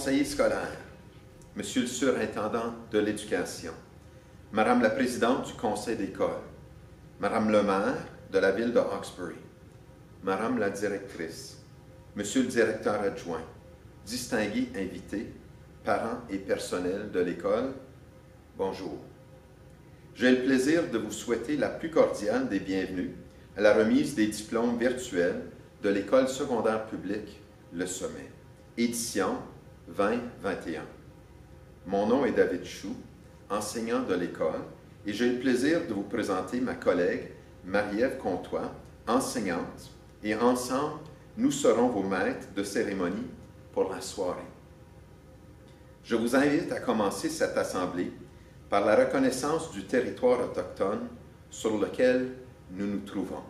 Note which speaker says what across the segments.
Speaker 1: conseillers scolaires, Monsieur le surintendant de l'éducation, Madame la présidente du conseil d'école, Madame le maire de la ville de Hawkesbury, Madame la directrice, Monsieur le directeur adjoint, distingués invités, parents et personnel de l'école, bonjour. J'ai le plaisir de vous souhaiter la plus cordiale des bienvenues à la remise des diplômes virtuels de l'École secondaire publique Le Sommet, édition 2021. Mon nom est David Chou, enseignant de l'école, et j'ai le plaisir de vous présenter ma collègue Marie-Ève Comtois, enseignante, et ensemble, nous serons vos maîtres de cérémonie pour la soirée. Je vous invite à commencer cette assemblée par la reconnaissance du territoire autochtone sur lequel nous nous trouvons.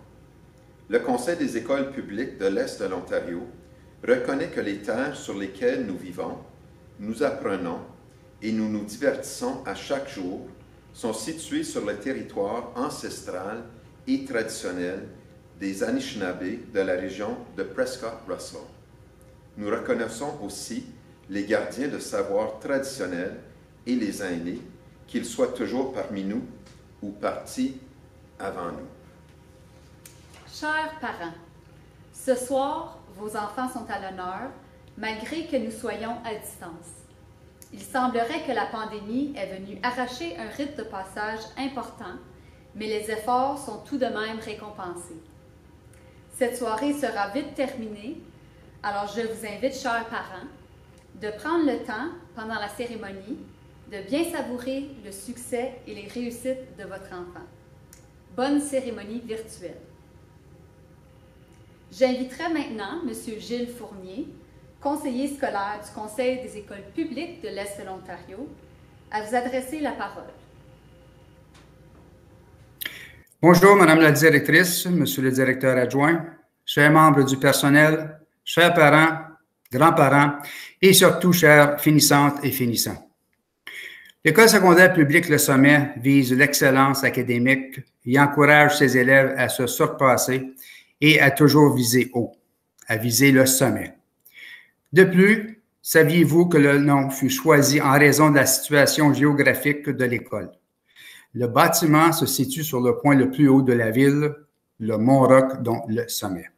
Speaker 1: Le Conseil des écoles publiques de l'Est de l'Ontario reconnaît que les terres sur lesquelles nous vivons, nous apprenons et nous nous divertissons à chaque jour sont situées sur le territoire ancestral et traditionnel des Anishinaabe de la région de Prescott-Russell. Nous reconnaissons aussi les gardiens de savoirs traditionnels et les aînés, qu'ils soient toujours parmi nous ou partis avant nous.
Speaker 2: Chers parents, ce soir, vos enfants sont à l'honneur, malgré que nous soyons à distance. Il semblerait que la pandémie est venue arracher un rite de passage important, mais les efforts sont tout de même récompensés. Cette soirée sera vite terminée, alors je vous invite, chers parents, de prendre le temps, pendant la cérémonie, de bien savourer le succès et les réussites de votre enfant. Bonne cérémonie virtuelle. J'inviterai maintenant M. Gilles Fournier, conseiller scolaire du Conseil des écoles publiques de l'Est de l'Ontario, à vous adresser la parole.
Speaker 3: Bonjour, Madame la directrice, Monsieur le directeur adjoint, chers membres du personnel, chers parents, grands-parents et surtout chers finissantes et finissants. L'École secondaire publique Le Sommet vise l'excellence académique et encourage ses élèves à se surpasser et à toujours viser haut, à viser le sommet. De plus, saviez-vous que le nom fut choisi en raison de la situation géographique de l'école? Le bâtiment se situe sur le point le plus haut de la ville, le Mont Roch, dont le sommet.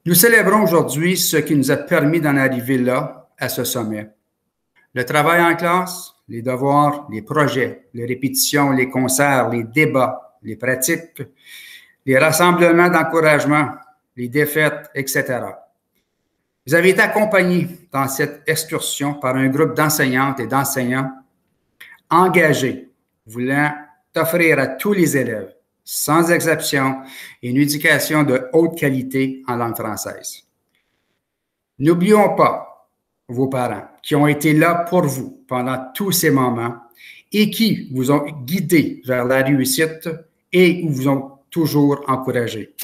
Speaker 3: Nous célébrons aujourd'hui ce qui nous a permis d'en arriver là, à ce sommet. Le travail en classe, les devoirs, les projets, les répétitions, les concerts, les débats, les pratiques, les rassemblements d'encouragement, les défaites, etc. Vous avez été accompagnés dans cette excursion par un groupe d'enseignantes et d'enseignants engagés, voulant offrir à tous les élèves, sans exception, une éducation de haute qualité en langue française. N'oublions pas vos parents qui ont été là pour vous pendant tous ces moments et qui vous ont guidé vers la réussite et vous ont toujours encouragé.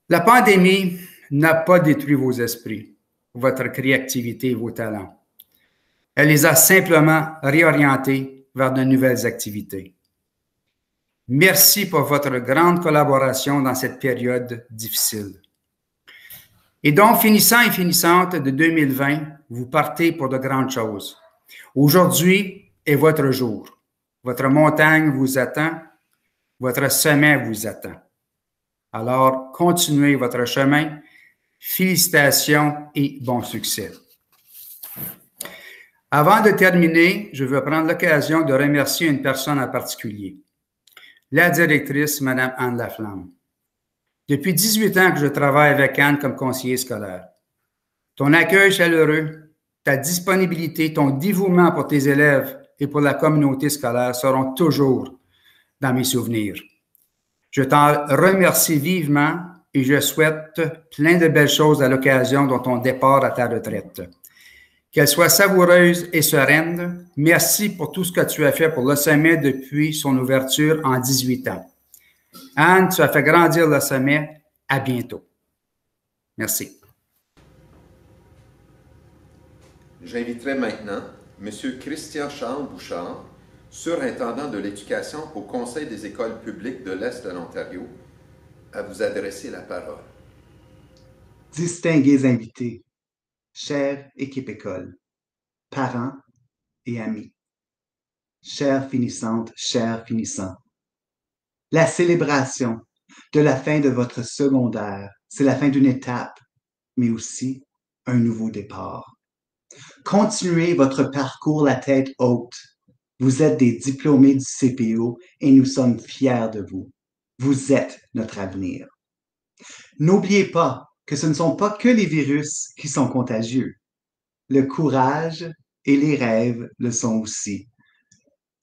Speaker 3: La pandémie n'a pas détruit vos esprits, votre créativité et vos talents. Elle les a simplement réorientés vers de nouvelles activités. Merci pour votre grande collaboration dans cette période difficile. Et donc, finissants et finissantes de 2020, vous partez pour de grandes choses. Aujourd'hui est votre jour. Votre montagne vous attend, votre sommet vous attend. Alors, continuez votre chemin. Félicitations et bon succès. Avant de terminer, je veux prendre l'occasion de remercier une personne en particulier, la directrice, Mme Anne Laflamme. Depuis 18 ans que je travaille avec Anne comme conseiller scolaire. Ton accueil chaleureux, ta disponibilité, ton dévouement pour tes élèves et pour la communauté scolaire seront toujours dans mes souvenirs. Je t'en remercie vivement et je souhaite plein de belles choses à l'occasion de ton départ à ta retraite. Qu'elle soit savoureuse et sereine. Merci pour tout ce que tu as fait pour le sommet depuis son ouverture en 18 ans. Anne, tu as fait grandir le sommet. À bientôt. Merci.
Speaker 1: J'inviterai maintenant M. Christian Charles Bouchard, surintendant de l'éducation au Conseil des écoles publiques de l'Est de l'Ontario, à vous adresser la parole.
Speaker 4: Distingués invités, chère équipe école, parents et amis, chères finissantes, chers finissants. La célébration de la fin de votre secondaire, c'est la fin d'une étape, mais aussi un nouveau départ. Continuez votre parcours la tête haute. Vous êtes des diplômés du CPO et nous sommes fiers de vous. Vous êtes notre avenir. N'oubliez pas que ce ne sont pas que les virus qui sont contagieux. Le courage et les rêves le sont aussi.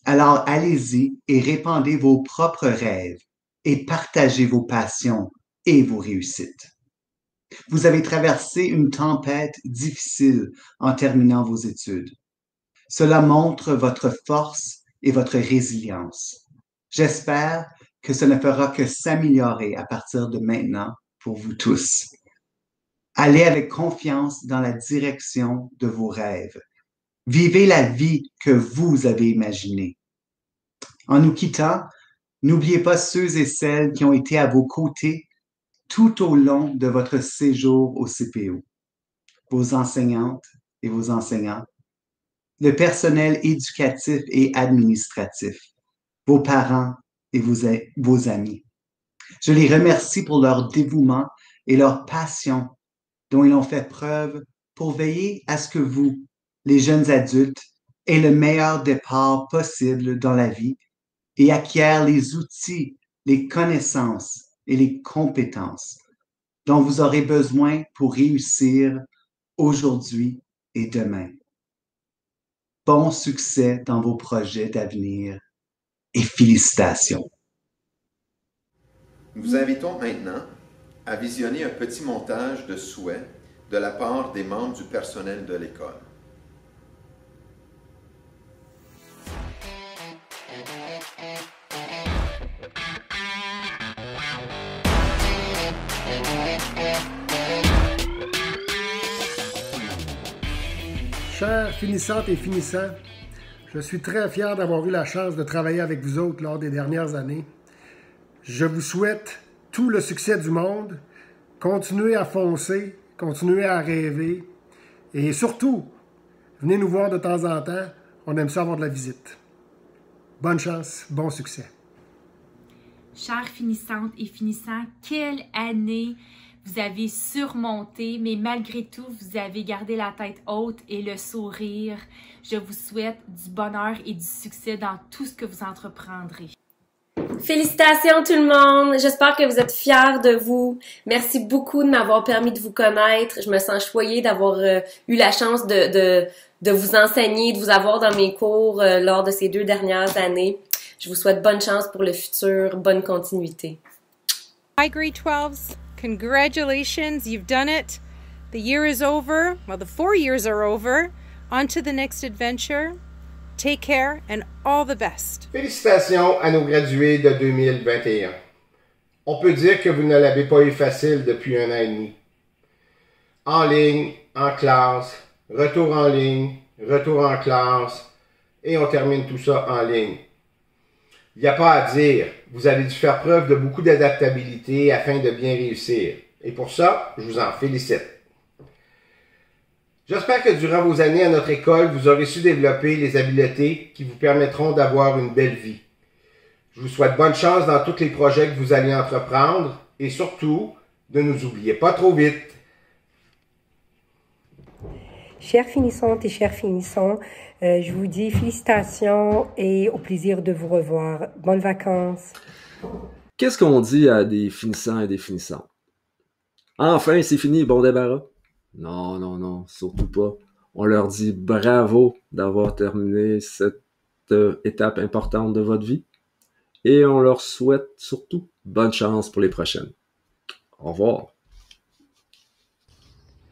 Speaker 4: Alors allez-y et répandez vos propres rêves et partagez vos passions et vos réussites. Vous avez traversé une tempête difficile en terminant vos études. Cela montre votre force et votre résilience. J'espère que ça ne fera que s'améliorer à partir de maintenant pour vous tous. Allez avec confiance dans la direction de vos rêves. Vivez la vie que vous avez imaginée. En nous quittant, n'oubliez pas ceux et celles qui ont été à vos côtés tout au long de votre séjour au CPO. Vos enseignantes et vos enseignants, le personnel éducatif et administratif, vos parents et vos amis. Je les remercie pour leur dévouement et leur passion dont ils ont fait preuve pour veiller à ce que vous, les jeunes adultes, ayez le meilleur départ possible dans la vie et acquièrent les outils, les connaissances et les compétences dont vous aurez besoin pour réussir aujourd'hui et demain. Bon succès dans vos projets d'avenir et félicitations.
Speaker 1: Nous vous invitons maintenant à visionner un petit montage de souhaits de la part des membres du personnel de l'école.
Speaker 5: Chers finissantes et finissants, je suis très fier d'avoir eu la chance de travailler avec vous autres lors des dernières années. Je vous souhaite tout le succès du monde. Continuez à foncer, continuez à rêver et surtout, venez nous voir de temps en temps. On aime ça avoir de la visite. Bonne chance, bon succès.
Speaker 6: Chères finissantes et finissants, quelle année vous avez surmonté, mais malgré tout, vous avez gardé la tête haute et le sourire. Je vous souhaite du bonheur et du succès dans tout ce que vous entreprendrez.
Speaker 7: Félicitations tout le monde! J'espère que vous êtes fiers de vous. Merci beaucoup de m'avoir permis de vous connaître. Je me sens choyée d'avoir eu la chance de vous enseigner, de vous avoir dans mes cours lors de ces 2 dernières années. Je vous souhaite bonne chance pour le futur, bonne continuité.
Speaker 8: Hi grade 12s, congratulations, you've done it. The year is over, well the 4 years are over. On to the next adventure. Take care and all the best.
Speaker 9: Félicitations à nos gradués de 2021. On peut dire que vous ne l'avez pas eu facile depuis 1 an et demi. En ligne, en classe, retour en ligne, retour en classe, et on termine tout ça en ligne. Il n'y a pas à dire, vous avez dû faire preuve de beaucoup d'adaptabilité afin de bien réussir. Et pour ça, je vous en félicite. J'espère que durant vos années à notre école, vous aurez su développer les habiletés qui vous permettront d'avoir une belle vie. Je vous souhaite bonne chance dans tous les projets que vous allez entreprendre et surtout, ne nous oubliez pas trop vite.
Speaker 10: Chères finissantes et chers finissants, je vous dis félicitations et au plaisir de vous revoir. Bonnes vacances.
Speaker 11: Qu'est-ce qu'on dit à des finissants et des finissantes? Enfin, c'est fini, bon débarras? Non, non, non, surtout pas. On leur dit bravo d'avoir terminé cette étape importante de votre vie et on leur souhaite surtout bonne chance pour les prochaines. Au revoir.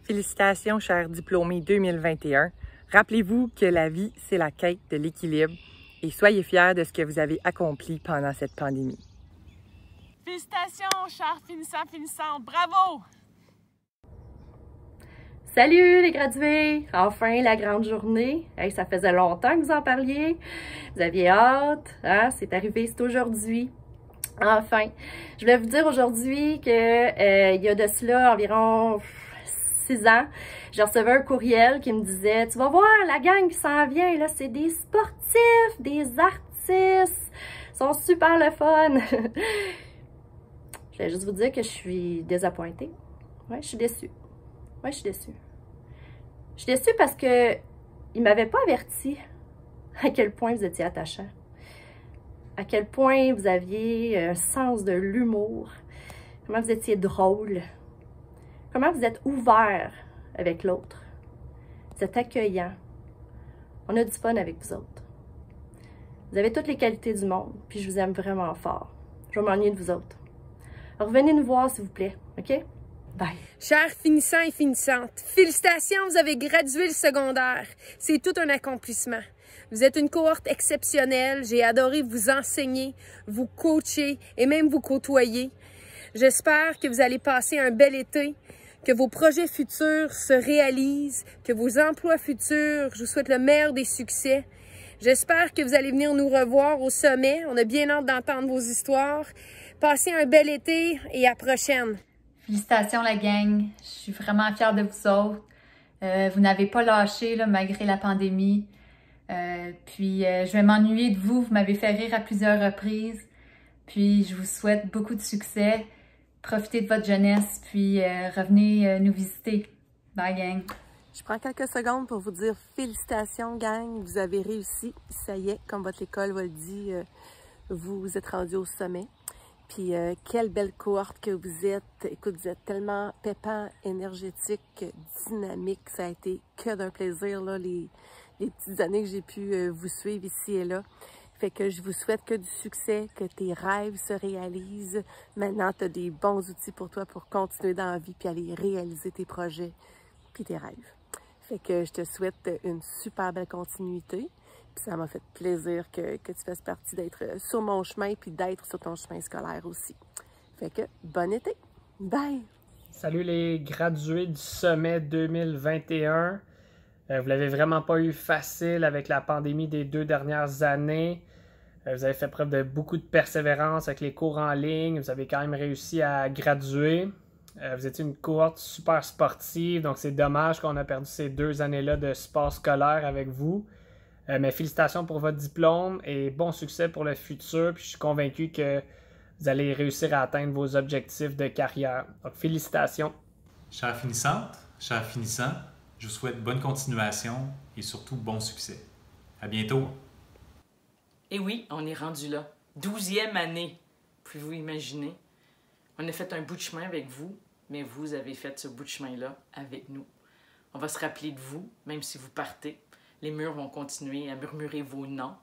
Speaker 12: Félicitations, chers diplômés 2021. Rappelez-vous que la vie, c'est la quête de l'équilibre et soyez fiers de ce que vous avez accompli pendant cette pandémie.
Speaker 13: Félicitations, chers finissants, bravo!
Speaker 7: Salut les gradués! Enfin, la grande journée. Hey, ça faisait longtemps que vous en parliez. Vous aviez hâte. Hein? C'est arrivé, c'est aujourd'hui. Enfin, je voulais vous dire aujourd'hui que il y a de cela environ 6 ans, je recevais un courriel qui me disait « Tu vas voir, la gang qui s'en vient, là, c'est des sportifs, des artistes, ils sont super le fun. » Je voulais juste vous dire que je suis désappointée. Ouais, je suis déçue. Ouais, je suis déçue. Je suis déçue parce que ils m'avaient pas averti à quel point vous étiez attachant, à quel point vous aviez un sens de l'humour, comment vous étiez drôle, comment vous êtes ouvert avec l'autre, vous êtes accueillant. On a du fun avec vous autres. Vous avez toutes les qualités du monde, puis je vous aime vraiment fort. Je vais m'ennuyer de vous autres. Alors, revenez nous voir, s'il vous plaît, OK? Bye.
Speaker 14: Chers finissants et finissantes, félicitations, vous avez gradué le secondaire. C'est tout un accomplissement. Vous êtes une cohorte exceptionnelle. J'ai adoré vous enseigner, vous coacher et même vous côtoyer. J'espère que vous allez passer un bel été, que vos projets futurs se réalisent, que vos emplois futurs, je vous souhaite le meilleur des succès. J'espère que vous allez venir nous revoir au sommet. On a bien hâte d'entendre vos histoires. Passez un bel été et à la prochaine.
Speaker 2: Félicitations la gang, je suis vraiment fière de vous autres. Vous n'avez pas lâché là, malgré la pandémie. Je vais m'ennuyer de vous, vous m'avez fait rire à plusieurs reprises. Puis je vous souhaite beaucoup de succès. Profitez de votre jeunesse, puis revenez nous visiter. Bye gang.
Speaker 15: Je prends quelques secondes pour vous dire félicitations gang, vous avez réussi. Ça y est, comme votre école vous le dit, vous êtes rendu au sommet. Puis quelle belle cohorte que vous êtes. Écoute, vous êtes tellement pépant, énergétique, dynamique. Ça a été que d'un plaisir, là, les petites années que j'ai pu vous suivre ici et là. Fait que je vous souhaite que du succès, que tes rêves se réalisent. Maintenant, tu as des bons outils pour toi pour continuer dans la vie puis aller réaliser tes projets puis tes rêves. Fait que je te souhaite une super belle continuité. Puis ça m'a fait plaisir que tu fasses partie d'être sur mon chemin puis d'être sur ton chemin scolaire aussi. Fait que bon été! Bye!
Speaker 16: Salut les gradués du sommet 2021. Vous l'avez vraiment pas eu facile avec la pandémie des 2 dernières années. Vous avez fait preuve de beaucoup de persévérance avec les cours en ligne. Vous avez quand même réussi à graduer. Vous étiez une cohorte super sportive, donc c'est dommage qu'on a perdu ces 2 années-là de sport scolaire avec vous. Mais félicitations pour votre diplôme et bon succès pour le futur. Puis je suis convaincu que vous allez réussir à atteindre vos objectifs de carrière. Donc félicitations.
Speaker 17: Chères finissantes, chers finissants, je vous souhaite bonne continuation et surtout bon succès. À bientôt!
Speaker 18: Et oui, on est rendu là. 12e année, pouvez-vous imaginer? On a fait un bout de chemin avec vous, mais vous avez fait ce bout de chemin-là avec nous. On va se rappeler de vous, même si vous partez. Les murs vont continuer à murmurer vos noms,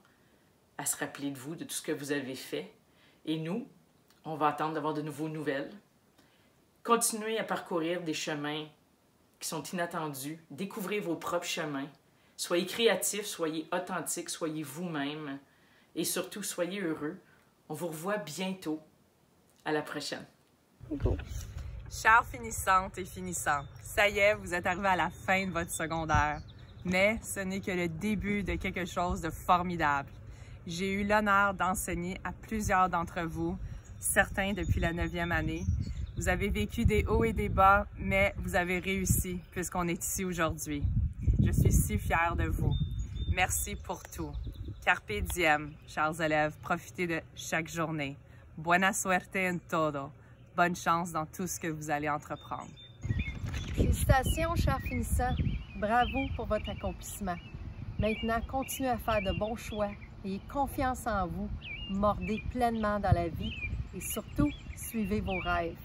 Speaker 18: à se rappeler de vous, de tout ce que vous avez fait. Et nous, on va attendre d'avoir de nouveaux nouvelles. Continuez à parcourir des chemins qui sont inattendus. Découvrez vos propres chemins. Soyez créatifs, soyez authentiques, soyez vous-même. Et surtout, soyez heureux. On vous revoit bientôt. À la prochaine.
Speaker 12: Chères finissantes et finissants, ça y est, vous êtes arrivés à la fin de votre secondaire. Mais ce n'est que le début de quelque chose de formidable. J'ai eu l'honneur d'enseigner à plusieurs d'entre vous, certains depuis la 9e année. Vous avez vécu des hauts et des bas, mais vous avez réussi puisqu'on est ici aujourd'hui. Je suis si fière de vous. Merci pour tout. Carpe diem, chers élèves, profitez de chaque journée. Buena suerte en todo. Bonne chance dans tout ce que vous allez entreprendre.
Speaker 19: Félicitations, chers finissants. Bravo pour votre accomplissement. Maintenant, continuez à faire de bons choix. Ayez confiance en vous. Mordez pleinement dans la vie et surtout, suivez vos rêves.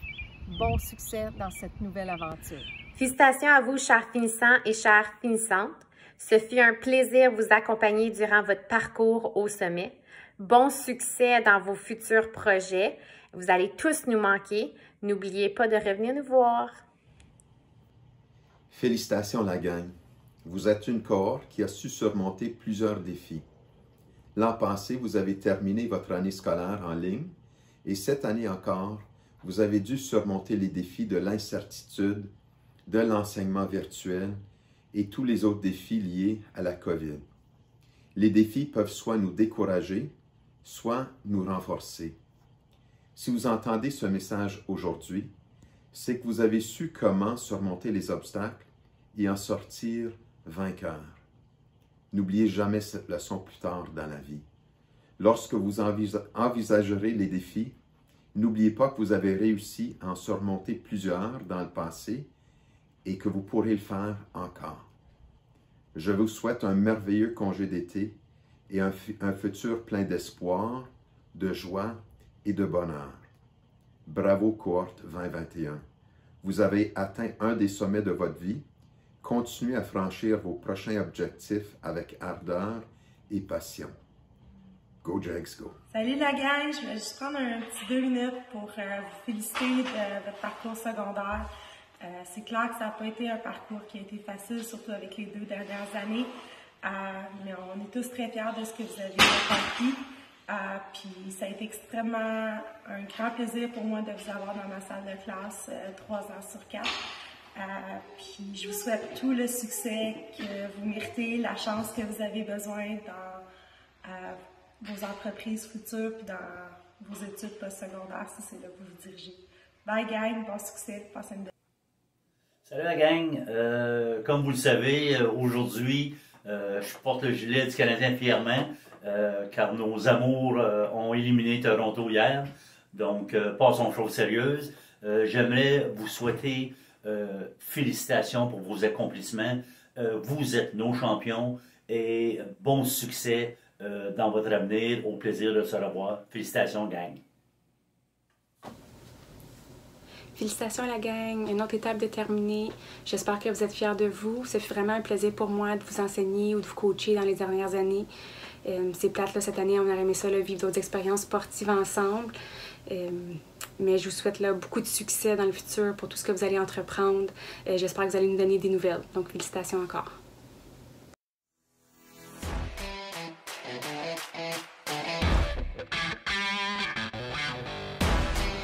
Speaker 19: Bon succès dans cette nouvelle aventure.
Speaker 20: Félicitations à vous, chers finissants et chères finissantes. Ce fut un plaisir de vous accompagner durant votre parcours au sommet. Bon succès dans vos futurs projets. Vous allez tous nous manquer. N'oubliez pas de revenir nous voir.
Speaker 1: Félicitations la gang. Vous êtes une cohorte qui a su surmonter plusieurs défis. L'an passé, vous avez terminé votre année scolaire en ligne et cette année encore, vous avez dû surmonter les défis de l'incertitude, de l'enseignement virtuel et tous les autres défis liés à la COVID. Les défis peuvent soit nous décourager, soit nous renforcer. Si vous entendez ce message aujourd'hui, c'est que vous avez su comment surmonter les obstacles et en sortir vainqueur. N'oubliez jamais cette leçon plus tard dans la vie. Lorsque vous envisagerez les défis, n'oubliez pas que vous avez réussi à en surmonter plusieurs dans le passé et que vous pourrez le faire encore. Je vous souhaite un merveilleux congé d'été et un futur plein d'espoir, de joie et de bonheur. Bravo cohorte 2021. Vous avez atteint un des sommets de votre vie. Continuez à franchir vos prochains objectifs avec ardeur et passion. Go Jags, go!
Speaker 21: Salut la gang, je vais juste prendre un petit 2 minutes pour vous féliciter de votre parcours secondaire. C'est clair que ça n'a pas été un parcours qui a été facile, surtout avec les 2 dernières années. Mais on est tous très fiers de ce que vous avez accompli. Puis ça a été extrêmement un grand plaisir pour moi de vous avoir dans ma salle de classe 3 ans sur 4. Puis je vous souhaite tout le succès que vous méritez, la chance que vous avez besoin dans vos entreprises futures puis dans vos études postsecondaires si c'est là que vous vous dirigez. Bye gang, bon succès, passez une belle.
Speaker 22: Salut la gang, comme vous le savez, aujourd'hui, je porte le gilet du Canadien fièrement, car nos amours ont éliminé Toronto hier, donc passons aux choses sérieuses. J'aimerais vous souhaiter félicitations pour vos accomplissements. Vous êtes nos champions et bon succès dans votre avenir. Au plaisir de se revoir. Félicitations, gang.
Speaker 23: Félicitations à la gang, une autre étape de terminée. J'espère que vous êtes fiers de vous. Ça fait vraiment un plaisir pour moi de vous enseigner ou de vous coacher dans les dernières années. C'est plate, là, cette année, on aurait aimé ça, là, vivre d'autres expériences sportives ensemble. Mais je vous souhaite là, beaucoup de succès dans le futur pour tout ce que vous allez entreprendre. J'espère que vous allez nous donner des nouvelles. Donc, félicitations encore.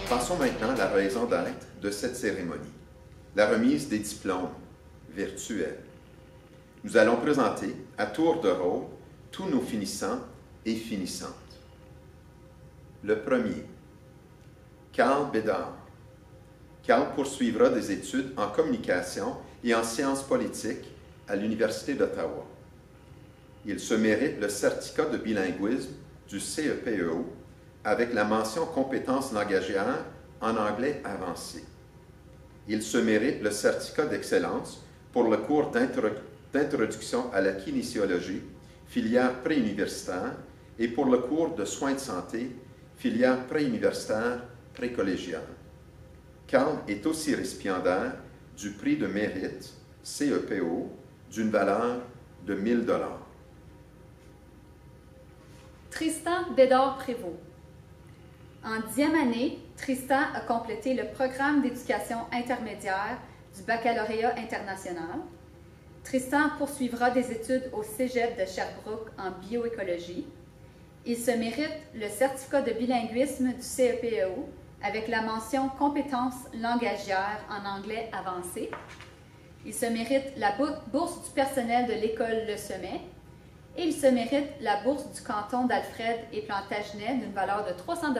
Speaker 1: Passons maintenant à la raison d'être de cette cérémonie, la remise des diplômes virtuels. Nous allons présenter à tour de rôle tous nos finissants et finissantes. Le premier, Carl Bédard. Carl poursuivra des études en communication et en sciences politiques à l'Université d'Ottawa. Il se mérite le certificat de bilinguisme du CEPEO avec la mention compétences langagières en anglais avancé. Il se mérite le certificat d'excellence pour le cours d'introduction à la kinésiologie, filière préuniversitaire, et pour le cours de soins de santé, filière préuniversitaire précollégiale. Carl est aussi récipiendaire du prix de mérite CEPO d'une valeur de 1 000 $.
Speaker 2: Tristan Bédard-Prévost. En 10e année, Tristan a complété le programme d'éducation intermédiaire du baccalauréat international. Tristan poursuivra des études au Cégep de Sherbrooke en bioécologie. Il se mérite le certificat de bilinguisme du CEPEO avec la mention compétences langagières en anglais avancé. Il se mérite la bourse du personnel de l'école Le Sommet. Et il se mérite la bourse du canton d'Alfred et Plantagenet d'une valeur de 300 $.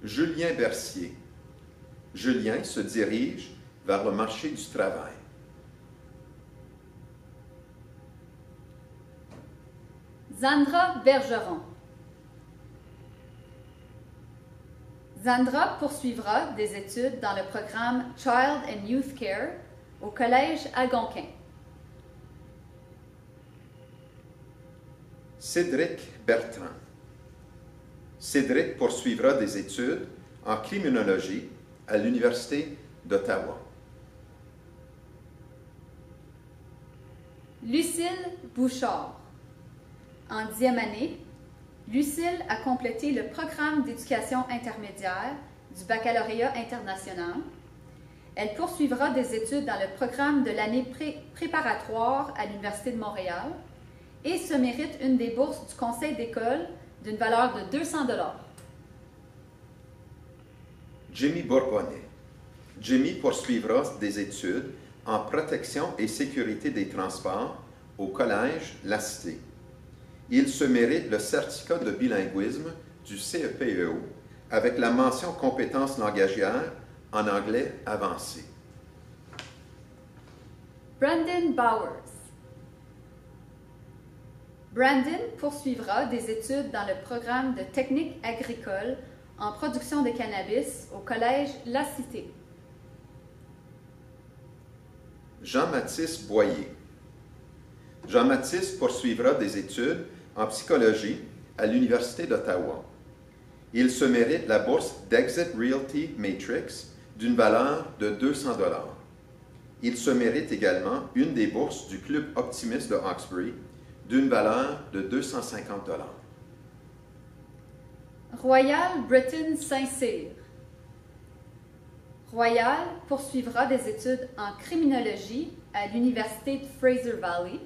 Speaker 1: Julien Bercier. Julien se dirige vers le marché du travail.
Speaker 2: Zandra Bergeron. Zandra poursuivra des études dans le programme Child and Youth Care au Collège Algonquin.
Speaker 1: Cédric Bertrand. Cédric poursuivra des études en criminologie à l'Université d'Ottawa.
Speaker 2: Lucille Bouchard. En 10e année, Lucille a complété le programme d'éducation intermédiaire du baccalauréat international. Elle poursuivra des études dans le programme de l'année préparatoire à l'Université de Montréal et se mérite une des bourses du conseil d'école d'une valeur de 200 $.
Speaker 1: Jimmy Bourbonnet. Jimmy poursuivra des études en protection et sécurité des transports au Collège La Cité. Il se mérite le certificat de bilinguisme du CEPEO avec la mention compétences langagières en anglais avancé.
Speaker 2: Brandon Bowers. Brandon poursuivra des études dans le programme de technique agricole en production de cannabis au Collège La Cité.
Speaker 1: Jean-Mathis Boyer. Jean-Mathis poursuivra des études en psychologie à l'Université d'Ottawa. Il se mérite la bourse d'Exit Realty Matrix d'une valeur de 200 $. Il se mérite également une des bourses du Club Optimiste de Hawkesbury d'une valeur de 250 $.
Speaker 2: Royal Britton Saint-Cyr. Royal poursuivra des études en criminologie à l'Université de Fraser Valley.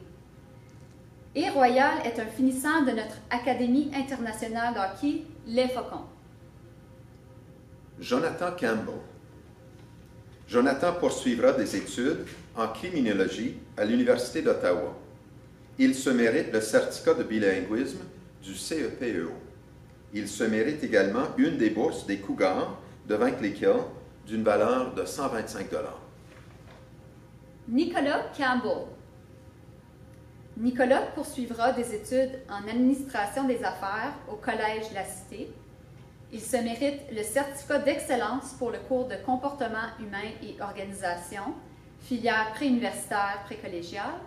Speaker 2: Et Royal est un finissant de notre Académie internationale de hockey, les Faucons.
Speaker 1: Jonathan Campbell. Jonathan poursuivra des études en criminologie à l'Université d'Ottawa. Il se mérite le certificat de bilinguisme du CEPEO. Il se mérite également une des bourses des Cougars de Vankleek-Hill d'une valeur de 125 $.
Speaker 2: Nicolas Campbell. Nicolas poursuivra des études en administration des affaires au Collège La Cité. Il se mérite le certificat d'excellence pour le cours de comportement humain et organisation, filière préuniversitaire précollégiale,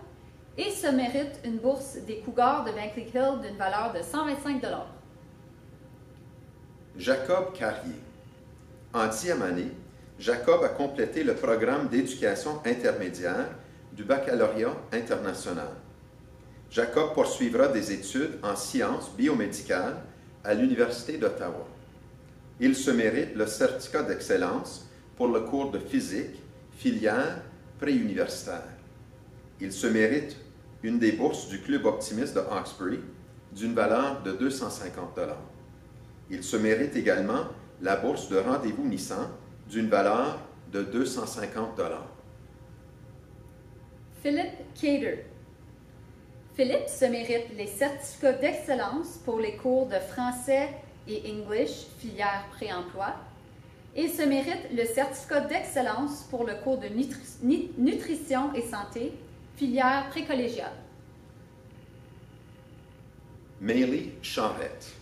Speaker 2: et se mérite une bourse des Cougars de Vankleek-Hill d'une valeur de 125 $.
Speaker 1: Jacob Carrier. En 10e année, Jacob a complété le programme d'éducation intermédiaire du baccalauréat international. Jacob poursuivra des études en sciences biomédicales à l'Université d'Ottawa. Il se mérite le certificat d'excellence pour le cours de physique, filière préuniversitaire. Il se mérite une des bourses du Club Optimiste de Hawkesbury d'une valeur de 250 $. Il se mérite également la bourse de rendez-vous Nissan d'une valeur de 250 $.
Speaker 2: Philippe Cater. Philippe se mérite les certificats d'excellence pour les cours de français et English, filière pré-emploi, et se mérite le certificat d'excellence pour le cours de nutrition et santé, filière précollégiale.
Speaker 1: Maylie Charette.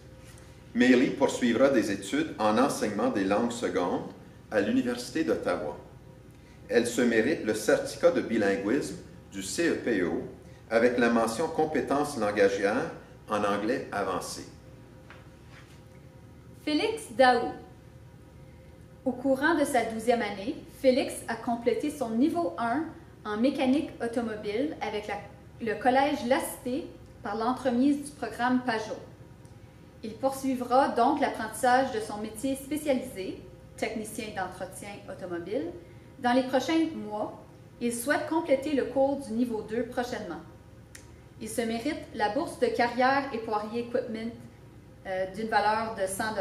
Speaker 1: Maylie poursuivra des études en enseignement des langues secondes à l'Université d'Ottawa. Elle se mérite le certificat de bilinguisme du CEPEO avec la mention compétences langagières en anglais avancé.
Speaker 2: Félix Daou. Au courant de sa 12e année, Félix a complété son niveau 1 en mécanique automobile avec le Collège La Cité par l'entremise du programme Pajot. Il poursuivra donc l'apprentissage de son métier spécialisé, technicien d'entretien automobile, dans les prochains mois. Il souhaite compléter le cours du niveau 2 prochainement. Il se mérite la bourse de carrière et poirier equipment d'une valeur de 100 $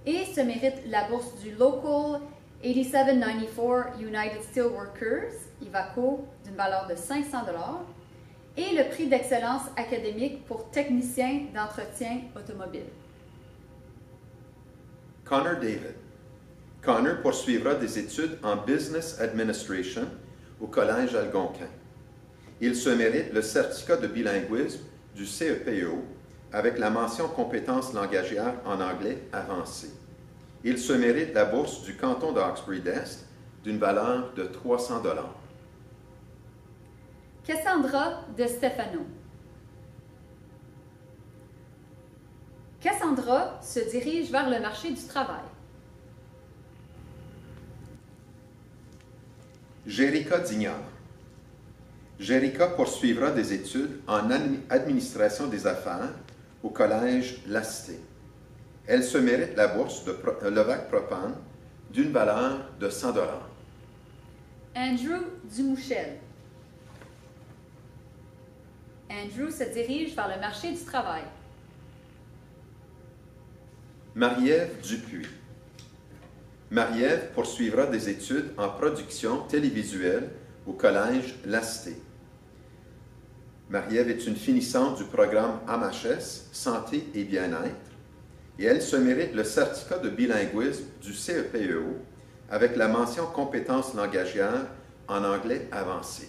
Speaker 2: et se mérite la bourse du Local 8794 United Steelworkers, IVACO, d'une valeur de 500 $ et le prix d'excellence académique pour technicien d'entretien automobile.
Speaker 1: Connor David. Connor poursuivra des études en Business Administration au Collège Algonquin. Il se mérite le certificat de bilinguisme du CEPEO avec la mention compétences langagières en anglais avancé. Il se mérite la bourse du canton de Hawkesbury-Est d'une valeur de 300 $.
Speaker 2: Cassandra De Stefano. Cassandra se dirige vers le marché du travail.
Speaker 1: Jérica Dignard. Jérica poursuivra des études en administration des affaires au Collège La Cité. Elle se mérite la bourse de Levac Propane d'une valeur de 100 $.
Speaker 2: Andrew Dumouchel. Andrew se dirige vers le marché du travail.
Speaker 1: Marie-Ève Dupuis. Marie-Ève poursuivra des études en production télévisuelle au Collège La Cité. Marie-Ève est une finissante du programme AMHS, Santé et Bien-être, et elle se mérite le certificat de bilinguisme du CEPEO avec la mention compétences langagières en anglais avancé.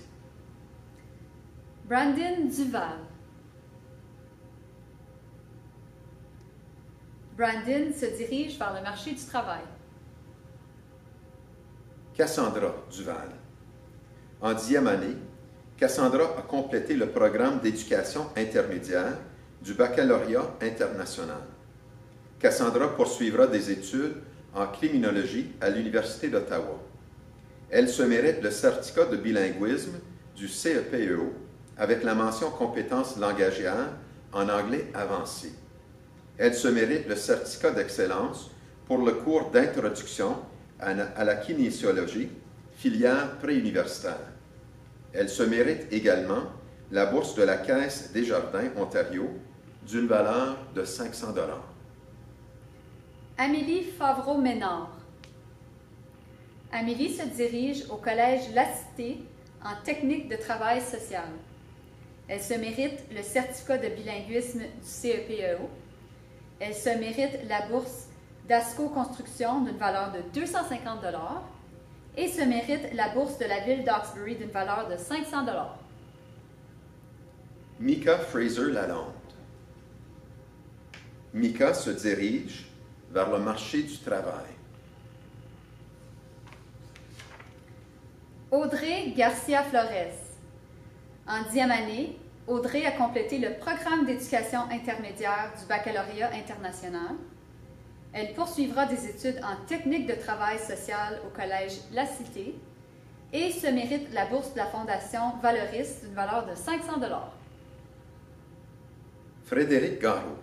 Speaker 2: Brandon Duval. Brandon se dirige vers le marché du travail.
Speaker 1: Cassandra Duval. En 10e année, Cassandra a complété le programme d'éducation intermédiaire du baccalauréat international. Cassandra poursuivra des études en criminologie à l'Université d'Ottawa. Elle se mérite le certificat de bilinguisme du CEPEO avec la mention compétences langagières en anglais avancé. Elle se mérite le certificat d'excellence pour le cours d'introduction à la kinésiologie, filière préuniversitaire. Elle se mérite également la bourse de la Caisse Desjardins Ontario d'une valeur de 500 $.
Speaker 2: Amélie Favreau-Ménard. Amélie se dirige au Collège La Cité en technique de travail social. Elle se mérite le certificat de bilinguisme du CEPEO. Elle se mérite la bourse d'ASCO Construction d'une valeur de 250 $ et se mérite la bourse de la ville d'Hawkesbury d'une valeur de 500 $.
Speaker 1: Mika Fraser-Lalonde. Mika se dirige vers le marché du travail.
Speaker 2: Audrey Garcia-Flores. En 10e année, Audrey a complété le programme d'éducation intermédiaire du baccalauréat international. Elle poursuivra des études en technique de travail social au Collège La Cité et se mérite la bourse de la Fondation Valoris d'une valeur de 500 $.
Speaker 1: Frédéric Garot.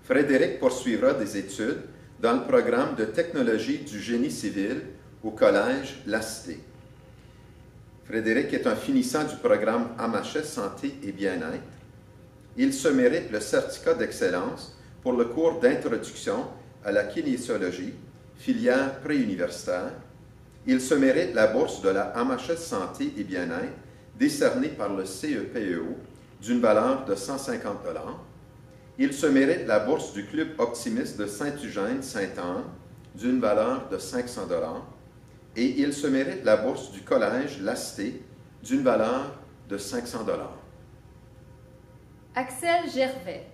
Speaker 1: Frédéric poursuivra des études dans le programme de technologie du génie civil au Collège La Cité. Frédéric est un finissant du programme AMHS Santé et Bien-être. Il se mérite le certificat d'excellence pour le cours d'introduction à la kinésiologie, filière préuniversitaire. Il se mérite la bourse de la AMHS Santé et Bien-être décernée par le CEPEO d'une valeur de 150 $. Il se mérite la bourse du Club optimiste de Saint-Eugène-Sainte-Anne d'une valeur de 500 $. Et il se mérite la bourse du Collège La Cité d'une valeur de 500 $.
Speaker 2: Axel Gervais.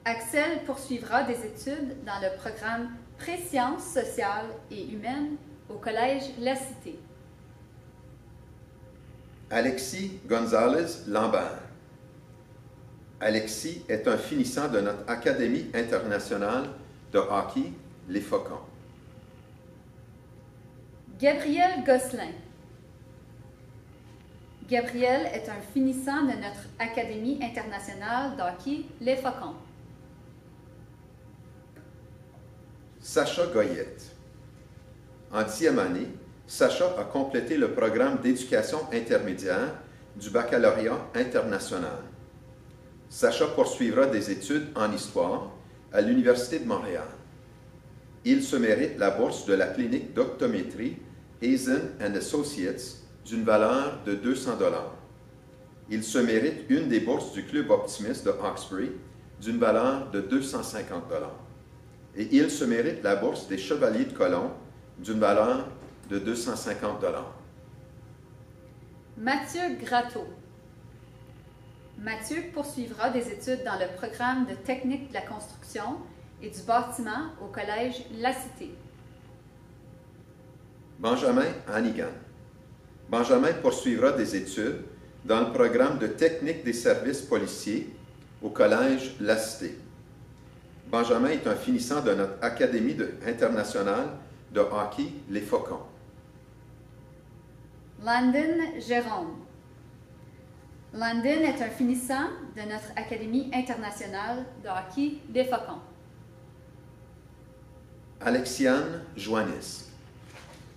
Speaker 2: Axel poursuivra des études dans le programme Présciences sociales et humaines au Collège La Cité.
Speaker 1: Alexis González Lambert. Alexis est un finissant de notre Académie internationale de hockey, les Faucons.
Speaker 2: Gabriel Gosselin. Gabriel est un finissant de notre Académie internationale de hockey, les Faucons.
Speaker 1: Sacha Goyette. En 10e année, Sacha a complété le programme d'éducation intermédiaire du baccalauréat international. Sacha poursuivra des études en histoire à l'Université de Montréal. Il se mérite la bourse de la clinique d'optométrie Hazen & Associates d'une valeur de 200 $. Il se mérite une des bourses du Club optimiste de Hawkesbury d'une valeur de 250 $. Et il se mérite la bourse des Chevaliers de Colomb d'une valeur de 250 $.
Speaker 2: Mathieu Gratteau. Mathieu poursuivra des études dans le programme de technique de la construction et du bâtiment au Collège La Cité.
Speaker 1: Benjamin Hannigan. Benjamin poursuivra des études dans le programme de technique des services policiers au Collège La Cité. Benjamin est un finissant de notre Académie internationale de hockey, les Faucons.
Speaker 2: Landon Jérôme. Landon est un finissant de notre Académie internationale de hockey, les Faucons.
Speaker 1: Alexiane Joannis.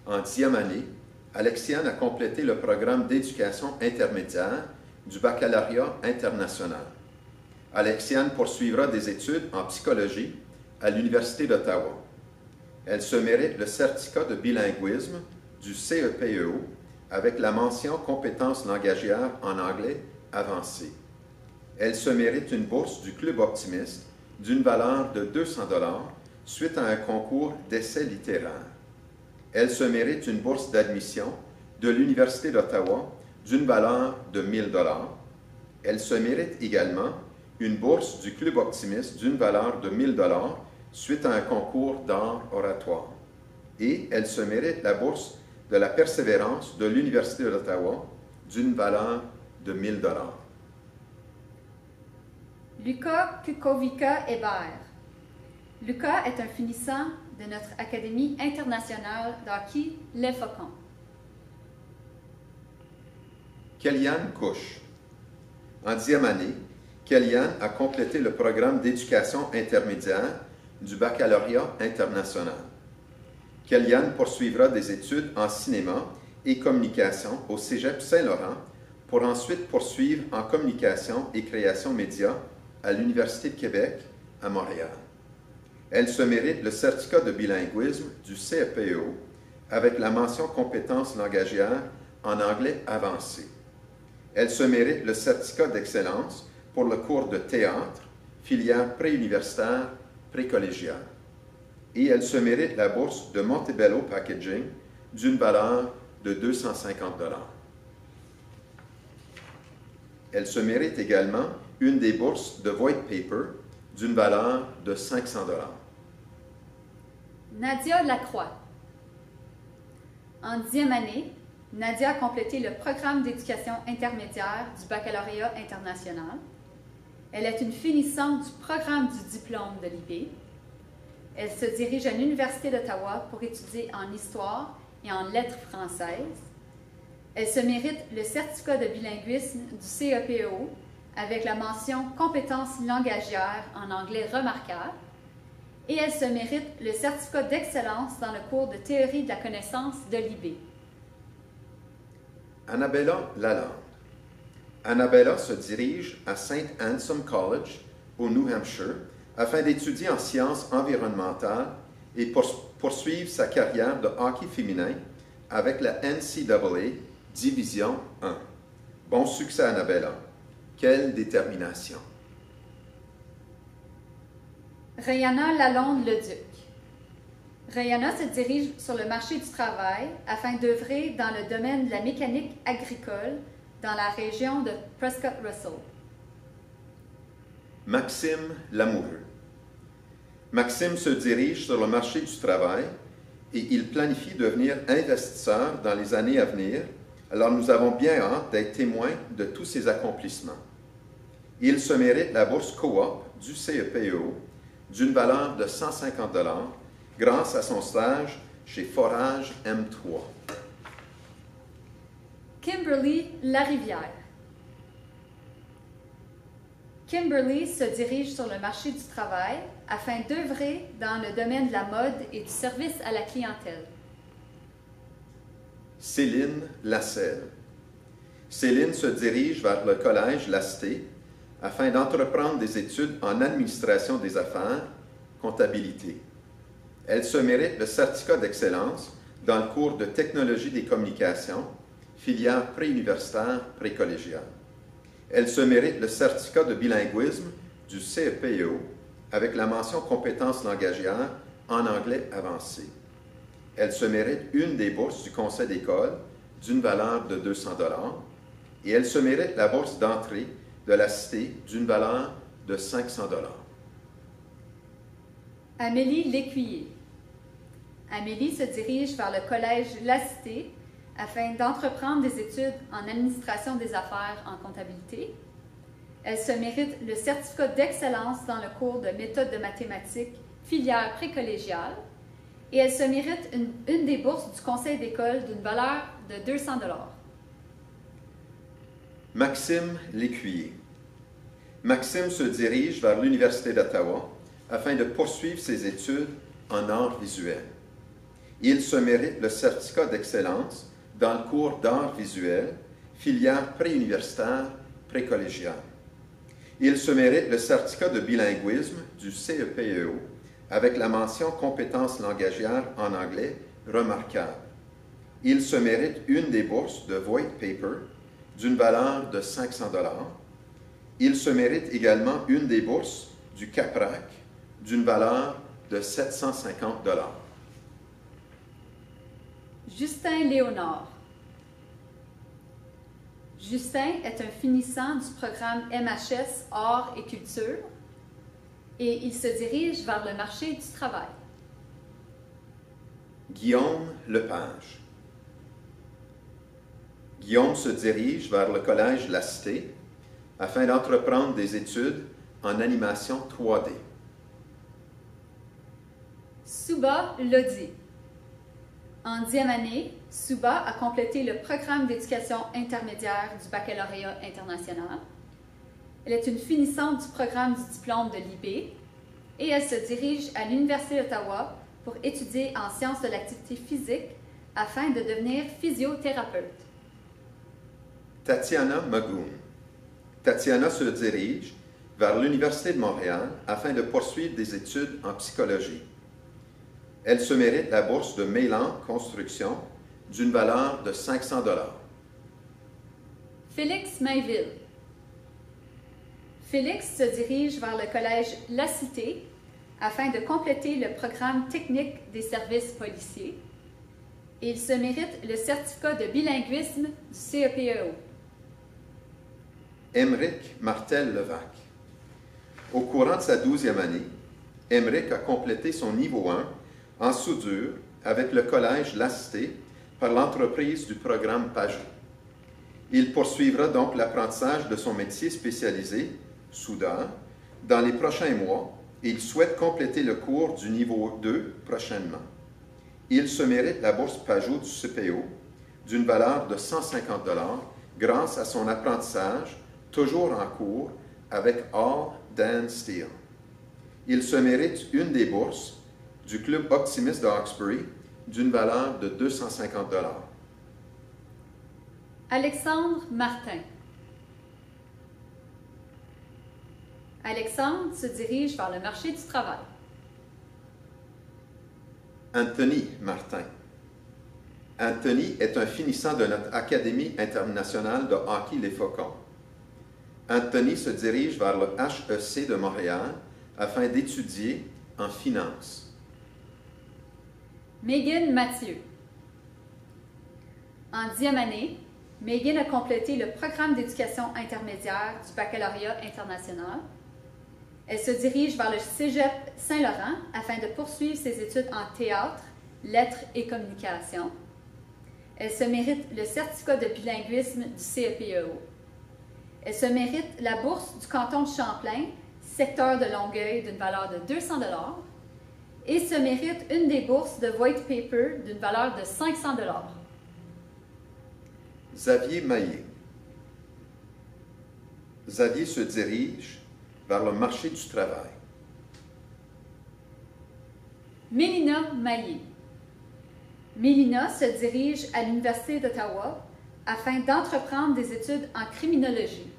Speaker 1: En 10e année, Alexiane a complété le programme d'éducation intermédiaire du baccalauréat international. Alexiane poursuivra des études en psychologie à l'Université d'Ottawa. Elle se mérite le certificat de bilinguisme du CEPEO avec la mention compétences langagières en anglais avancé. Elle se mérite une bourse du Club optimiste d'une valeur de 200 $ suite à un concours d'essais littéraires. Elle se mérite une bourse d'admission de l'Université d'Ottawa d'une valeur de 1 000 $. Elle se mérite également une bourse du Club Optimiste d'une valeur de 1 000 $ suite à un concours d'art oratoire. Et elle se mérite la bourse de la persévérance de l'Université d'Ottawa d'une valeur de 1 000 $.
Speaker 2: Luca Kukovica-Hébert. Luca est un finissant de notre Académie internationale d'hockey Les Faucons.
Speaker 1: Kellyanne Couche. En 10e année, Kellyanne a complété le programme d'éducation intermédiaire du baccalauréat international. Kellyanne poursuivra des études en cinéma et communication au Cégep Saint-Laurent pour ensuite poursuivre en communication et création média à l'Université de Québec à Montréal. Elle se mérite le certificat de bilinguisme du CEPEO avec la mention compétences langagières en anglais avancé. Elle se mérite le certificat d'excellence pour le cours de théâtre, filière préuniversitaire, précollégiale. Et elle se mérite la bourse de Montebello Packaging d'une valeur de 250 $. Elle se mérite également une des bourses de Voight Paper d'une valeur de 500 $.
Speaker 2: Nadia Lacroix. En 10e année, Nadia a complété le programme d'éducation intermédiaire du baccalauréat international. Elle est une finissante du programme du diplôme de l'IB. Elle se dirige à l'Université d'Ottawa pour étudier en histoire et en lettres françaises. Elle se mérite le certificat de bilinguisme du CEPEO avec la mention compétences langagières en anglais remarquable. Et elle se mérite le certificat d'excellence dans le cours de théorie de la connaissance de l'IB.
Speaker 1: Annabella Lalande. Annabella se dirige à St. Anselm College, au New Hampshire, afin d'étudier en sciences environnementales et poursuivre sa carrière de hockey féminin avec la NCAA Division 1. Bon succès, Annabella. Quelle détermination!
Speaker 2: Rayana Lalonde-Leduc. Rayana se dirige sur le marché du travail afin d'œuvrer dans le domaine de la mécanique agricole dans la région de Prescott-Russell.
Speaker 1: Maxime Lamoureux. Maxime se dirige sur le marché du travail et il planifie devenir investisseur dans les années à venir, alors nous avons bien hâte d'être témoins de tous ses accomplissements. Il se mérite la bourse coop du CEPEO d'une valeur de 150 $ grâce à son stage chez Forage M3.
Speaker 2: Kimberly Larivière. Kimberly se dirige sur le marché du travail afin d'œuvrer dans le domaine de la mode et du service à la clientèle.
Speaker 1: Céline Lasselle. Céline se dirige vers le collège La Cité afin d'entreprendre des études en administration des affaires, comptabilité. Elle se mérite le certificat d'excellence dans le cours de technologie des communications, filière préuniversitaire précollégiale. Elle se mérite le certificat de bilinguisme du CEPEO avec la mention compétences langagières en anglais avancé. Elle se mérite une des bourses du conseil d'école d'une valeur de 200 $ et elle se mérite la bourse d'entrée de la Cité d'une valeur de 500 $.
Speaker 2: Amélie Lécuyer. Amélie se dirige vers le collège La Cité afin d'entreprendre des études en administration des affaires en comptabilité. Elle se mérite le certificat d'excellence dans le cours de méthode de mathématiques, filière précollégiale, et elle se mérite une des bourses du conseil d'école d'une valeur de 200 $.
Speaker 1: Maxime Lécuyer. Maxime se dirige vers l'Université d'Ottawa afin de poursuivre ses études en arts visuels. Il se mérite le certificat d'excellence dans le cours d'art visuel, filière préuniversitaire précollégiale. Il se mérite le certificat de bilinguisme du CEPEO avec la mention compétences langagières en anglais remarquable. Il se mérite une des bourses de Voight Paper d'une valeur de 500 $. Il se mérite également une des bourses du CAPRAC d'une valeur de 750 $.
Speaker 2: Justin Léonard. Justin est un finissant du programme MHS Art et Culture et il se dirige vers le marché du travail.
Speaker 1: Guillaume Lepage. Guillaume se dirige vers le Collège La Cité afin d'entreprendre des études en animation 3D.
Speaker 2: Suba Lodi. En 10e année, Suba a complété le programme d'éducation intermédiaire du baccalauréat international. Elle est une finissante du programme du diplôme de l'IB et elle se dirige à l'Université d'Ottawa pour étudier en sciences de l'activité physique afin de devenir physiothérapeute.
Speaker 1: Tatiana Magoun. Tatiana se dirige vers l'Université de Montréal afin de poursuivre des études en psychologie. Elle se mérite la bourse de Mélan Construction d'une valeur de 500 $.
Speaker 2: Félix Mainville. Félix se dirige vers le Collège La Cité afin de compléter le programme technique des services policiers et il se mérite le certificat de bilinguisme du CEPEO.
Speaker 1: Émeric Martel-Levac. Au courant de sa 12e année, Émeric a complété son niveau 1 en soudure avec le Collège La Cité par l'entreprise du programme Pajot. Il poursuivra donc l'apprentissage de son métier spécialisé, soudeur, dans les prochains mois et il souhaite compléter le cours du niveau 2 prochainement. Il se mérite la bourse Pajot du CPO d'une valeur de 150 $ grâce à son apprentissage, toujours en cours, avec All Dan Steele. Il se mérite une des bourses du Club Optimiste de Hawkesbury d'une valeur de 250 $.
Speaker 2: Alexandre Martin. Alexandre se dirige vers le marché du travail.
Speaker 1: Anthony Martin. Anthony est un finissant de notre Académie internationale de hockey Les Faucons. Anthony se dirige vers le HEC de Montréal afin d'étudier en finance.
Speaker 2: Megan Mathieu. En 10e année, Megan a complété le programme d'éducation intermédiaire du baccalauréat international. Elle se dirige vers le Cégep Saint-Laurent afin de poursuivre ses études en théâtre, lettres et communication. Elle se mérite le certificat de bilinguisme du CEPEO. Elle se mérite la bourse du canton de Champlain, secteur de Longueuil, d'une valeur de 200 $ et se mérite une des bourses de White Paper d'une valeur de 500 $.
Speaker 1: Xavier Maillé. Xavier se dirige vers le marché du travail.
Speaker 2: Mélina Maillé. Mélina se dirige à l'Université d'Ottawa afin d'entreprendre des études en criminologie.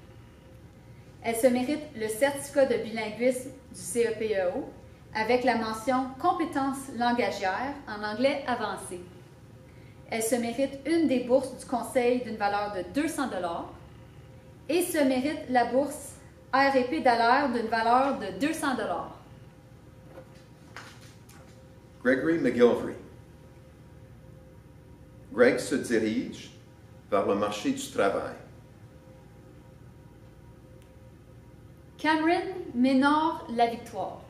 Speaker 2: Elle se mérite le certificat de bilinguisme du CEPEO avec la mention « Compétences langagières » en anglais avancé. Elle se mérite une des bourses du Conseil d'une valeur de 200 $ et se mérite la bourse Air et pédalaire d'une valeur de 200 $.
Speaker 1: Gregory McGilvery. Greg se dirige vers le marché du travail.
Speaker 2: Cameron Ménard-Lavictoire.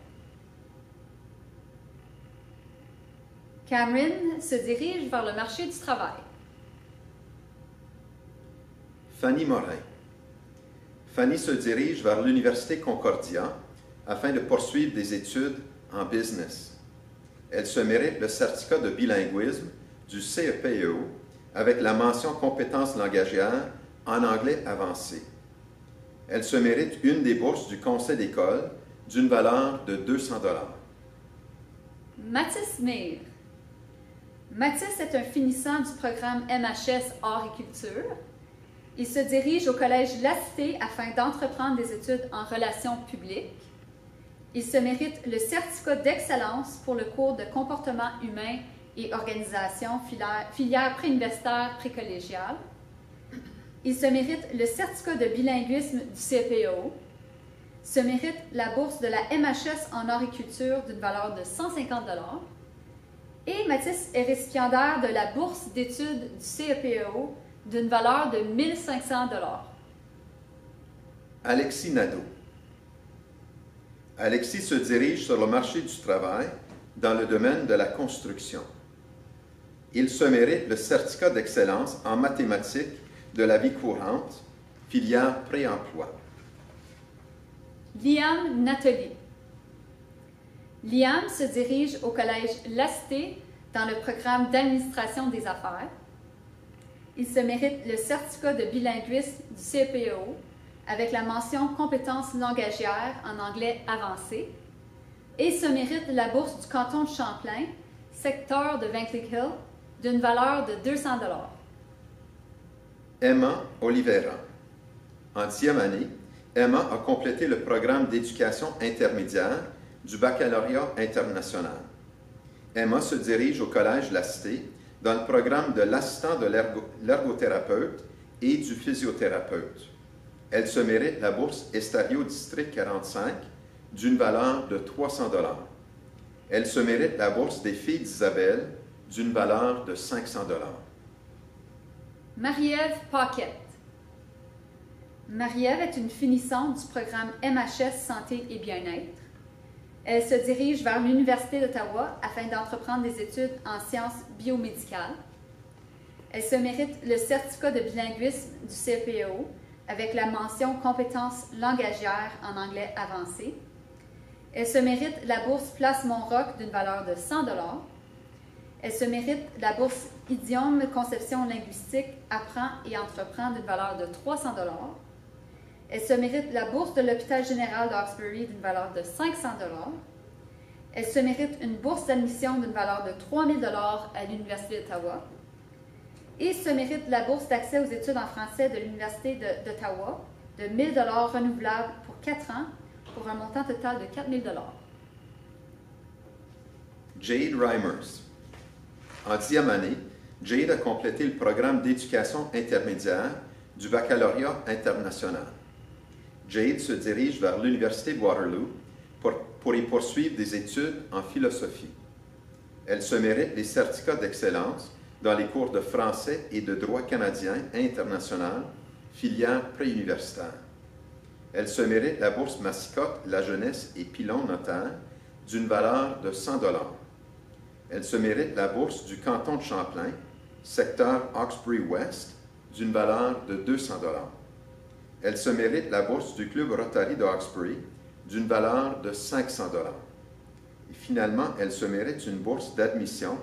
Speaker 2: Cameron se dirige vers le marché du travail.
Speaker 1: Fanny Morin. Fanny se dirige vers l'Université Concordia afin de poursuivre des études en business. Elle se mérite le certificat de bilinguisme du CEPEO avec la mention compétences langagières en anglais avancé. Elle se mérite une des bourses du conseil d'école d'une valeur de 200 $.
Speaker 2: Mathis Meir. Mathis est un finissant du programme MHS Art et Culture. Il se dirige au Collège La Cité afin d'entreprendre des études en relations publiques. Il se mérite le certificat d'excellence pour le cours de comportement humain et organisation filière préuniversitaire précollégiale. Il se mérite le certificat de bilinguisme du CEPEO. Se mérite la bourse de la MHS en art et culture d'une valeur de 150 $. Et Mathis est récipiendaire de la bourse d'études du CEPEO d'une valeur de 1 500 $.
Speaker 1: Alexis Nadeau. Alexis se dirige sur le marché du travail dans le domaine de la construction. Il se mérite le certificat d'excellence en mathématiques de la vie courante, filière pré-emploi.
Speaker 2: Liam Nathalie. Liam se dirige au collège Lasté dans le programme d'administration des affaires. Il se mérite le certificat de bilinguisme du CEPEO avec la mention compétences langagières en anglais avancé et se mérite la bourse du canton de Champlain, secteur de Vankleek Hill, d'une valeur de 200 $.
Speaker 1: Emma Oliveira. En 10e année, Emma a complété le programme d'éducation intermédiaire du baccalauréat international. Emma se dirige au collège Lasté dans le programme de l'assistant de l'ergothérapeute et du physiothérapeute. Elle se mérite la bourse Estario District 45 d'une valeur de 300 $. Elle se mérite la bourse des filles d'Isabelle d'une valeur de 500 $.
Speaker 2: Marie-Ève Paquette. Marie-Ève est une finissante du programme MHS Santé et Bien-être. Elle se dirige vers l'Université d'Ottawa afin d'entreprendre des études en sciences biomédicales. Elle se mérite le certificat de bilinguisme du CEPEO avec la mention compétences langagières en anglais avancé. Elle se mérite la bourse Place Mont-Roch d'une valeur de 100 $. Elle se mérite la bourse Idiome Conception linguistique Apprend et Entreprend d'une valeur de 300 $. Elle se mérite la bourse de l'Hôpital général d'Hawkesbury d'une valeur de 500 $. Elle se mérite une bourse d'admission d'une valeur de 3 000 $ à l'Université d'Ottawa. Et se mérite la bourse d'accès aux études en français de l'Université d'Ottawa de 1 000 $ renouvelables pour 4 ans pour un montant total de 4 000 $.
Speaker 1: Jade Reimers. En 10e année, Jade a complété le programme d'éducation intermédiaire du baccalauréat international. Jade se dirige vers l'Université de Waterloo pour y poursuivre des études en philosophie. Elle se mérite les certificats d'excellence dans les cours de français et de droit canadien et international, filière préuniversitaire. Elle se mérite la bourse Mascotte, la jeunesse et pilon notaire d'une valeur de 100 $. Elle se mérite la bourse du canton de Champlain, secteur Hawkesbury-Ouest, d'une valeur de 200 $. Elle se mérite la bourse du Club Rotary de Hawkesbury d'une valeur de 500 $. Et finalement, elle se mérite une bourse d'admission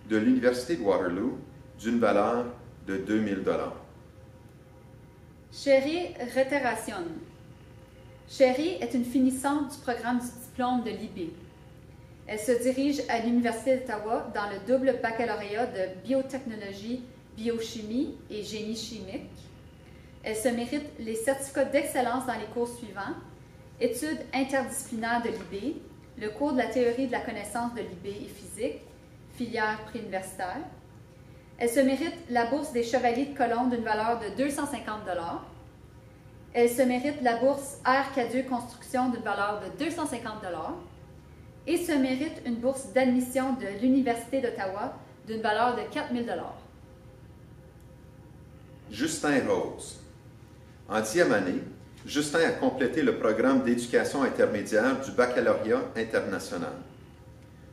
Speaker 1: de l'Université de Waterloo d'une valeur de 2 000 $.
Speaker 2: Chérie Reteracion. Chérie est une finissante du programme du diplôme de l'IB. Elle se dirige à l'Université d'Ottawa dans le double baccalauréat de biotechnologie, biochimie et génie chimique. Elle se mérite les certificats d'excellence dans les cours suivants: études interdisciplinaires de l'IB, le cours de la théorie de la connaissance de l'IB et physique, filière préuniversitaire. Elle se mérite la bourse des Chevaliers de Colomb d'une valeur de 250 $. Elle se mérite la bourse RK2 Construction d'une valeur de 250 $. Et se mérite une bourse d'admission de l'Université d'Ottawa d'une valeur de 4 000 $.
Speaker 1: Justin Rose. En 10e année, Justin a complété le programme d'éducation intermédiaire du baccalauréat international.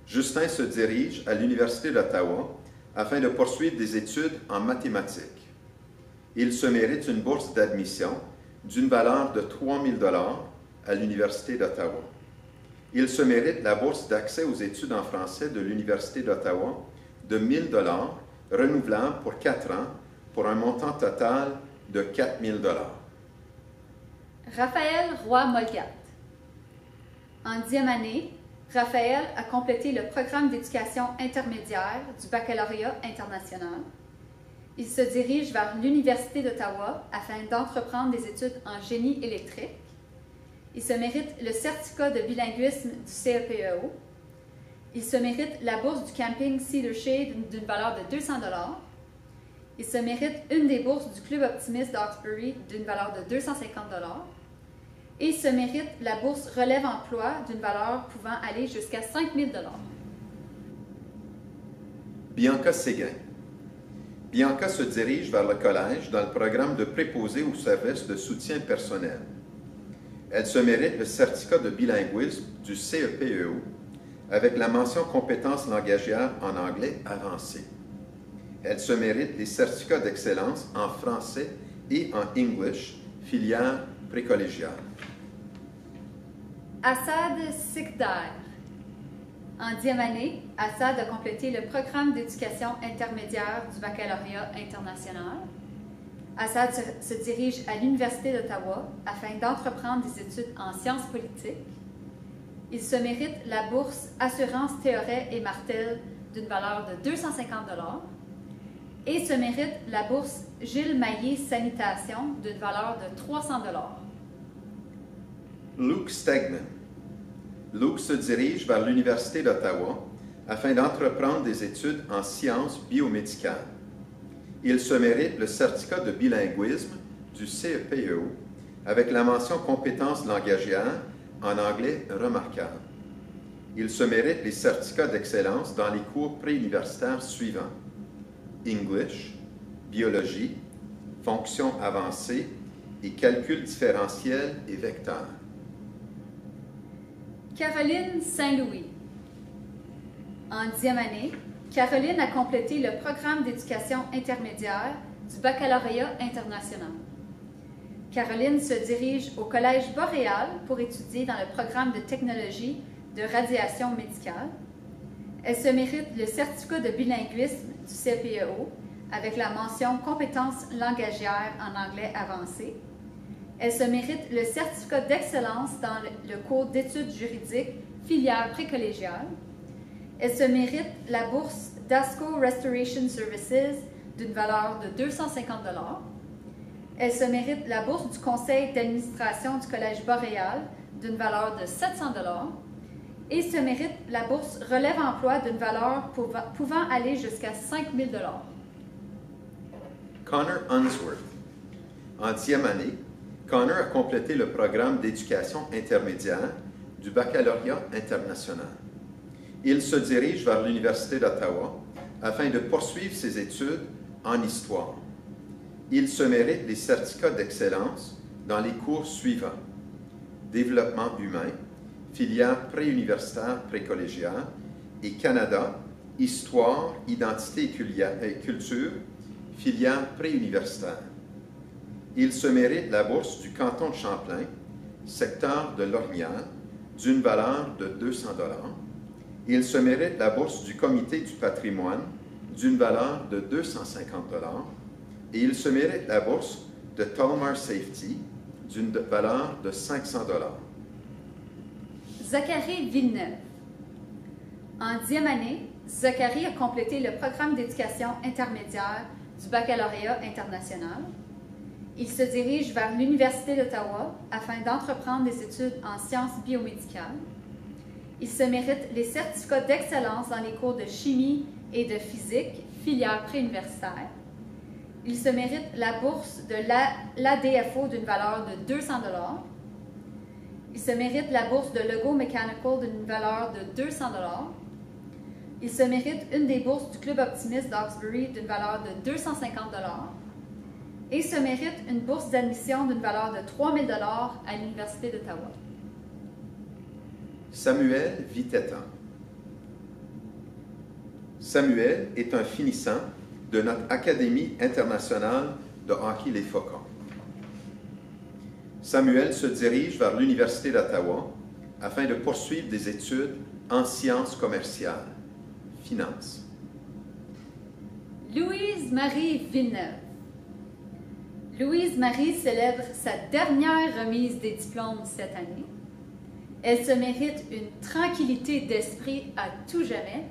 Speaker 1: Justin se dirige à l'Université d'Ottawa afin de poursuivre des études en mathématiques. Il se mérite une bourse d'admission d'une valeur de 3 000 $ à l'Université d'Ottawa. Il se mérite la bourse d'accès aux études en français de l'Université d'Ottawa de 1 000 $ renouvelable pour 4 ans pour un montant total de 4 000 $.
Speaker 2: Raphaël Roy-Molgat. En 10e année, Raphaël a complété le programme d'éducation intermédiaire du baccalauréat international. Il se dirige vers l'Université d'Ottawa afin d'entreprendre des études en génie électrique. Il se mérite le certificat de bilinguisme du CEPEO. Il se mérite la bourse du camping Cedar Shade d'une valeur de 200 $. Il se mérite une des bourses du Club optimiste d'Hawkesbury d'une valeur de 250 $. Et il se mérite la bourse Relève Emploi d'une valeur pouvant aller jusqu'à 5 000 $.
Speaker 1: Bianca Séguin. Bianca se dirige vers le collège dans le programme de préposé au service de soutien personnel. Elle se mérite le certificat de bilinguisme du CEPEO avec la mention compétences langagières en anglais avancé. Elle se mérite les certificats d'excellence en français et en English, filière précollégiale.
Speaker 2: Assad Sikdar. En 10e année, Assad a complété le programme d'éducation intermédiaire du baccalauréat international. Assad se dirige à l'Université d'Ottawa afin d'entreprendre des études en sciences politiques. Il se mérite la bourse Assurance Théoret et Martel d'une valeur de 250 $ et se mérite la bourse Gilles Maillé Sanitation d'une valeur de 300 $.
Speaker 1: Luke Stegman. Luke se dirige vers l'Université d'Ottawa afin d'entreprendre des études en sciences biomédicales. Il se mérite le certificat de bilinguisme du CEPEO avec la mention compétences langagières en anglais remarquable. Il se mérite les certificats d'excellence dans les cours préuniversitaires suivants: English, biologie, fonctions avancées et calcul différentiel et vecteur.
Speaker 2: Caroline Saint-Louis. En 10e année, Caroline a complété le programme d'éducation intermédiaire du baccalauréat international. Caroline se dirige au Collège Boréal pour étudier dans le programme de technologie de radiation médicale. Elle se mérite le certificat de bilinguisme du CEPEO avec la mention compétences langagières en anglais avancé. Elle se mérite le certificat d'excellence dans le cours d'études juridiques filière précollégiale. Elle se mérite la bourse d'ASCO Restoration Services d'une valeur de 250 $. Elle se mérite la bourse du conseil d'administration du Collège Boréal d'une valeur de 700 $ et se mérite la bourse Relève Emploi d'une valeur pouvant aller jusqu'à 5 000 $.
Speaker 1: Connor Unsworth. En 10e année, Connor a complété le programme d'éducation intermédiaire du baccalauréat international. Il se dirige vers l'Université d'Ottawa afin de poursuivre ses études en histoire. Il se mérite les certificats d'excellence dans les cours suivants: développement humain, filière préuniversitaire précollégiale et Canada, histoire, identité et culture, filière préuniversitaire. Il se mérite la bourse du canton de Champlain, secteur de l'Orignal, d'une valeur de 200 $. Il se mérite la bourse du Comité du patrimoine, d'une valeur de 250 $. Et il se mérite la bourse de Tolmar Safety, d'une valeur de 500 $.
Speaker 2: Zachary Villeneuve. En 10e année, Zachary a complété le programme d'éducation intermédiaire du baccalauréat international. Il se dirige vers l'Université d'Ottawa afin d'entreprendre des études en sciences biomédicales. Il se mérite les certificats d'excellence dans les cours de chimie et de physique, filière préuniversitaire. Il se mérite la bourse de l'ADFO d'une valeur de 200 $. Il se mérite la bourse de Lego Mechanical d'une valeur de 200 $. Il se mérite une des bourses du Club Optimiste d'Hawkesbury d'une valeur de 250 $. Et se mérite une bourse d'admission d'une valeur de 3 000 $ à l'Université d'Ottawa.
Speaker 1: Samuel Vitetta. Samuel est un finissant de notre Académie internationale de hockey Les Faucons. Samuel se dirige vers l'Université d'Ottawa afin de poursuivre des études en sciences commerciales, finance.
Speaker 2: Louise-Marie Villeneuve. Louise-Marie célèbre sa dernière remise des diplômes cette année. Elle se mérite une tranquillité d'esprit à tout jamais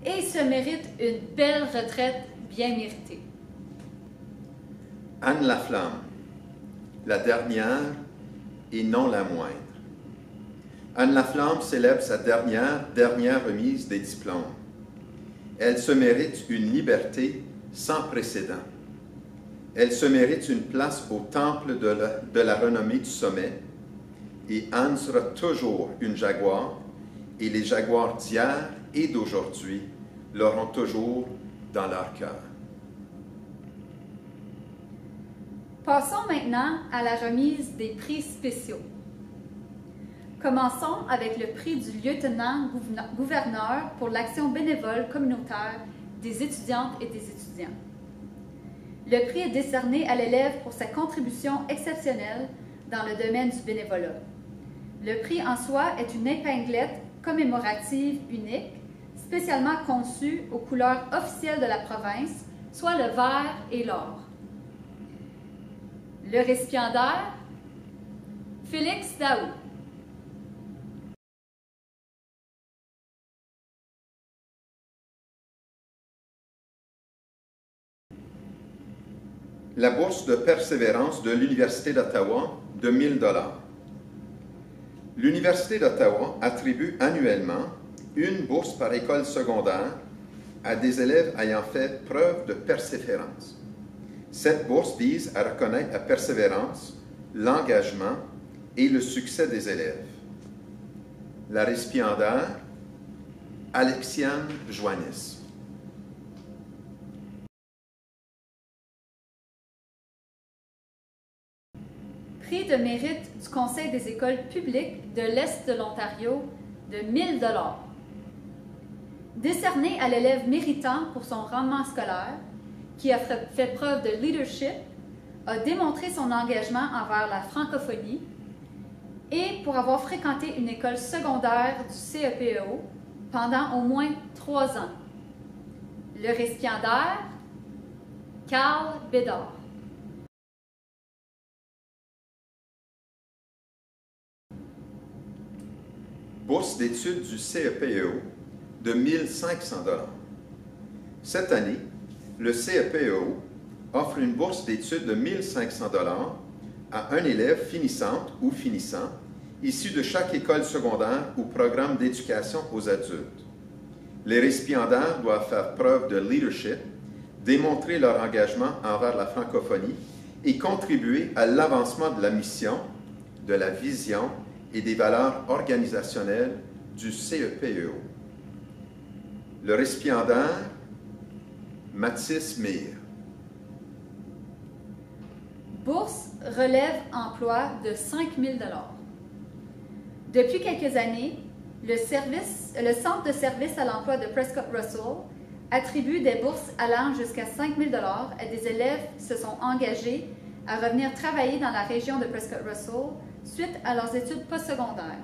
Speaker 2: et se mérite une belle retraite bien méritée.
Speaker 1: Anne Laflamme, la dernière et non la moindre. Anne Laflamme célèbre sa dernière remise des diplômes. Elle se mérite une liberté sans précédent. Elle se mérite une place au temple de la renommée du sommet. Et Anne sera toujours une jaguar, et les jaguars d'hier et d'aujourd'hui l'auront toujours dans leur cœur.
Speaker 2: Passons maintenant à la remise des prix spéciaux. Commençons avec le prix du lieutenant-gouverneur pour l'action bénévole communautaire des étudiantes et des étudiants. Le prix est décerné à l'élève pour sa contribution exceptionnelle dans le domaine du bénévolat. Le prix en soi est une épinglette commémorative unique, spécialement conçue aux couleurs officielles de la province, soit le vert et l'or. Le récipiendaire, Félix Daou.
Speaker 1: La bourse de persévérance de l'Université d'Ottawa de 1 000 $. L'Université d'Ottawa attribue annuellement une bourse par école secondaire à des élèves ayant fait preuve de persévérance. Cette bourse vise à reconnaître la persévérance, l'engagement et le succès des élèves. La récipiendaire, Alexiane Joannis.
Speaker 2: Prix de mérite du Conseil des écoles publiques de l'Est de l'Ontario de 1 000 $. Décerné à l'élève méritant pour son rendement scolaire, qui a fait preuve de leadership, a démontré son engagement envers la francophonie et pour avoir fréquenté une école secondaire du CEPEO pendant au moins 3 ans. Le récipiendaire, Carl Bédard.
Speaker 1: Bourse d'études du CEPEO de 1 500 $. Cette année, le CEPEO offre une bourse d'études de 1 500 $ à un élève finissante ou finissant issu de chaque école secondaire ou programme d'éducation aux adultes. Les récipiendaires doivent faire preuve de leadership, démontrer leur engagement envers la francophonie et contribuer à l'avancement de la mission, de la vision et des valeurs organisationnelles du CEPEO. Le récipiendaire, Mathis Mir.
Speaker 2: Bourse relève emploi de 5 000 $. Depuis quelques années, le Centre de service à l'emploi de Prescott Russell attribue des bourses allant jusqu'à 5 000 $ à des élèves qui se sont engagés à revenir travailler dans la région de Prescott Russell suite à leurs études postsecondaires.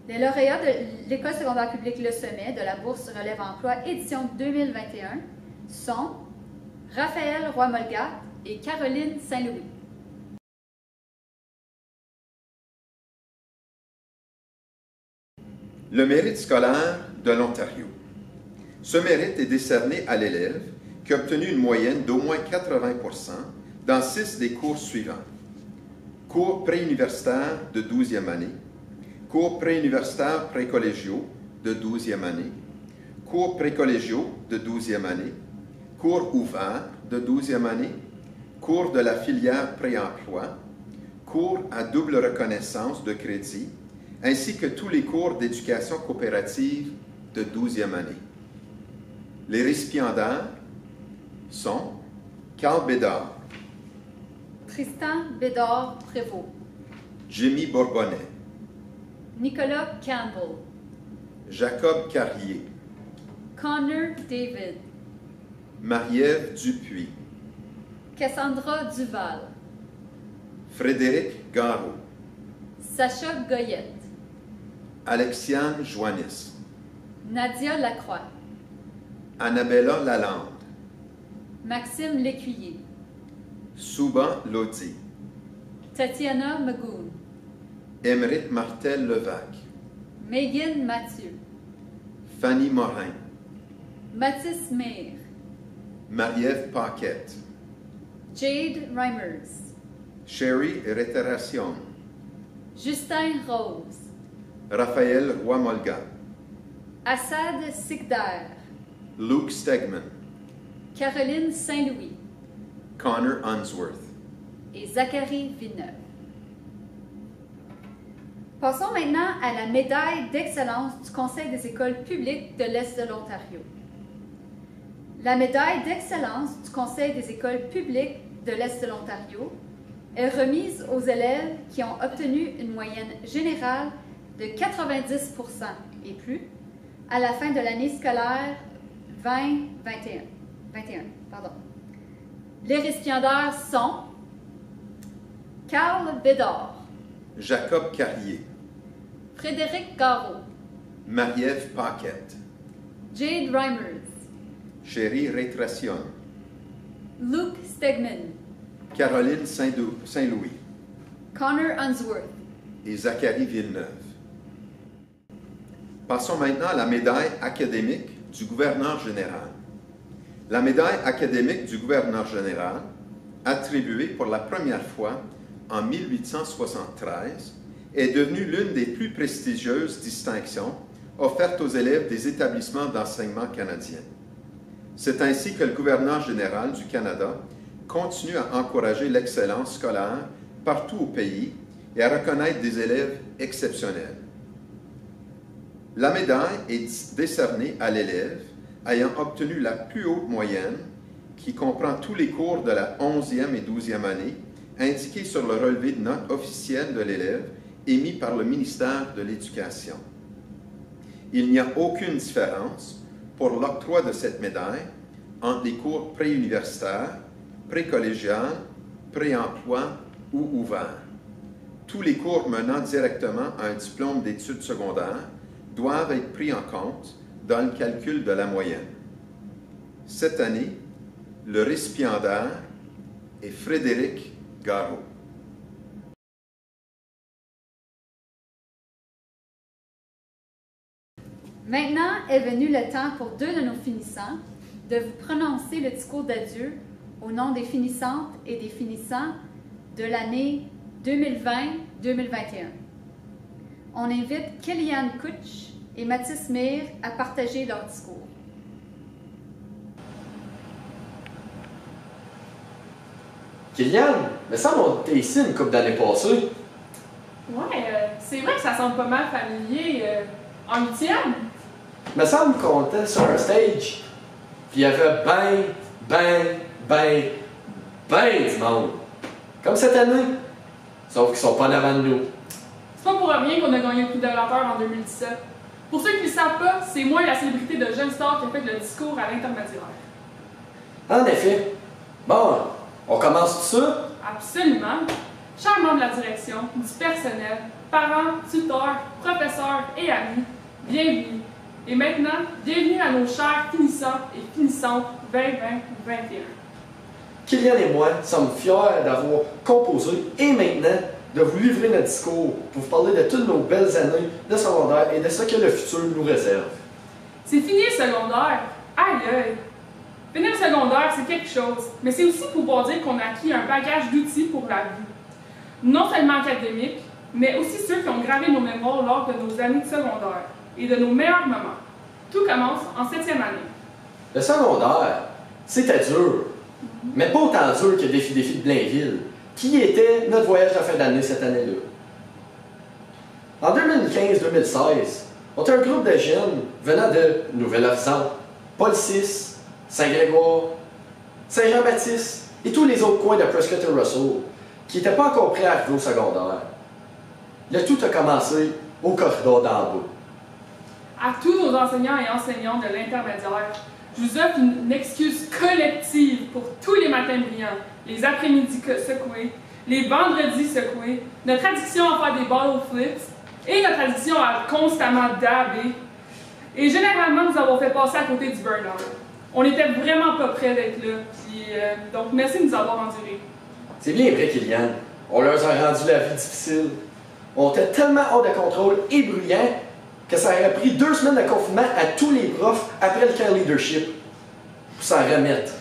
Speaker 2: Les lauréats de l'École secondaire publique Le Sommet de la bourse Relève Emploi édition 2021 sont Raphaël Roy-Molgat et Caroline Saint-Louis.
Speaker 1: Le mérite scolaire de l'Ontario. Ce mérite est décerné à l'élève qui a obtenu une moyenne d'au moins 80 % dans 6 des cours suivants. Cours préuniversitaires de 12e année, cours préuniversitaires précollégiaux de 12e année, cours précollégiaux de 12e année, cours ouverts de 12e année, cours de la filière préemploi, cours à double reconnaissance de crédit, ainsi que tous les cours d'éducation coopérative de 12e année. Les récipiendaires sont Carl Bédard,
Speaker 2: Tristan Bédard-Prévost,
Speaker 1: Jimmy Bourbonnais,
Speaker 2: Nicolas Campbell,
Speaker 1: Jacob Carrier,
Speaker 2: Connor David,
Speaker 1: Marie-Ève Dupuis,
Speaker 2: Cassandra Duval,
Speaker 1: Frédéric Garot,
Speaker 2: Sacha Goyette,
Speaker 1: Alexiane Joannis,
Speaker 2: Nadia Lacroix,
Speaker 1: Annabella Lalande,
Speaker 2: Maxime Lécuyer,
Speaker 1: Souban Lodi,
Speaker 2: Tatiana Magoun,
Speaker 1: Émeric Martel-Levac,
Speaker 2: Megan Mathieu,
Speaker 1: Fanny Morin,
Speaker 2: Mathis Meir,
Speaker 1: Marie-Ève Paquette,
Speaker 2: Jade Reimers,
Speaker 1: Sherry Rétération,
Speaker 2: Justin Rose,
Speaker 1: Raphaël Roy-Molgat,
Speaker 2: Assad Sikder,
Speaker 1: Luke Stegman,
Speaker 2: Caroline Saint-Louis
Speaker 1: Connor Unsworth
Speaker 2: et Zachary Villeneuve. Passons maintenant à la médaille d'excellence du Conseil des écoles publiques de l'Est de l'Ontario. La médaille d'excellence du Conseil des écoles publiques de l'Est de l'Ontario est remise aux élèves qui ont obtenu une moyenne générale de 90% et plus à la fin de l'année scolaire 2021. Les récipiendaires sont Carl Bédard,
Speaker 1: Jacob Carrier,
Speaker 2: Frédéric Garot,
Speaker 1: Marie-Ève Paquette,
Speaker 2: Jade Reimers,
Speaker 1: Chérie Rétracion,
Speaker 2: Luke Stegman,
Speaker 1: Caroline Saint-Louis
Speaker 2: Connor Unsworth
Speaker 1: et Zachary Villeneuve. Passons maintenant à la médaille académique du gouverneur général. La médaille académique du gouverneur général, attribuée pour la première fois en 1873, est devenue l'une des plus prestigieuses distinctions offertes aux élèves des établissements d'enseignement canadiens. C'est ainsi que le gouverneur général du Canada continue à encourager l'excellence scolaire partout au pays et à reconnaître des élèves exceptionnels. La médaille est décernée à l'élève ayant obtenu la plus haute moyenne, qui comprend tous les cours de la 11e et 12e année, indiqués sur le relevé de notes officiel de l'élève émis par le ministère de l'Éducation. Il n'y a aucune différence pour l'octroi de cette médaille entre les cours préuniversitaires, précollégial, pré-emploi ou ouverts. Tous les cours menant directement à un diplôme d'études secondaires doivent être pris en compte dans le calcul de la moyenne. Cette année, le récipiendaire est Frédéric Garot.
Speaker 2: Maintenant est venu le temps pour deux de nos finissants de vous prononcer le discours d'adieu au nom des finissantes et des finissants de l'année 2020-2021. On invite Kellyanne Couch et Mathis Mir à partager leur discours.
Speaker 3: Kellyanne, me semble qu'on était ici une couple d'années passées.
Speaker 13: Ouais, c'est vrai que ça semble pas mal familier. En 8e?
Speaker 3: Me semble qu'on était sur un stage, puis il y avait ben du monde. Comme cette année. Sauf qu'ils sont pas en avant de nous.
Speaker 13: C'est pas pour rien qu'on a gagné le prix de l'auteur en 2017. Pour ceux qui ne le savent pas, c'est moi la célébrité de Jeune Star qui a fait le discours à l'intermédiaire.
Speaker 3: En effet. Bon, on commence tout ça?
Speaker 13: Absolument. Chers membres de la direction, du personnel, parents, tuteurs, professeurs et amis, bienvenue. Et maintenant, bienvenue à nos chers finissants et finissantes 2020-2021.
Speaker 3: Kellyanne et moi sommes fiers d'avoir composé et maintenant de vous livrer notre discours pour vous parler de toutes nos belles années de secondaire et de ce que le futur nous réserve.
Speaker 13: C'est fini le secondaire. Aïe aïe. Finir le secondaire, c'est quelque chose, mais c'est aussi pouvoir dire qu'on a acquis un bagage d'outils pour la vie. Non seulement académique, mais aussi ceux qui ont gravé nos mémoires lors de nos années de secondaire et de nos meilleurs moments. Tout commence en 7e année.
Speaker 3: Le secondaire, c'était dur, mais pas autant dur que Défi de Blainville, qui était notre voyage de fin d'année cette année-là. En 2015-2016, on était un groupe de jeunes venant de Nouvelle-Horizon, Paul VI, Saint-Grégoire, Saint-Jean-Baptiste et tous les autres coins de Prescott et Russell qui n'étaient pas encore prêts à arriver au secondaire. Le tout a commencé au corridor d'en bas.
Speaker 13: À tous nos enseignants et enseignantes de l'intermédiaire, je vous offre une excuse collective pour tous les matins brillants, les après-midi secoués, les vendredis secoués, notre addiction à faire des bottle flips et notre addiction à constamment dabber. Et généralement, nous avons fait passer à côté du burn-out. On n'était vraiment pas prêts d'être là, donc merci de nous avoir endurés.
Speaker 3: C'est bien vrai, Kellyanne. On leur a rendu la vie difficile. On était tellement hors de contrôle et bruyants que ça aurait pris 2 semaines de confinement à tous les profs après le camp leadership pour s'en remettre.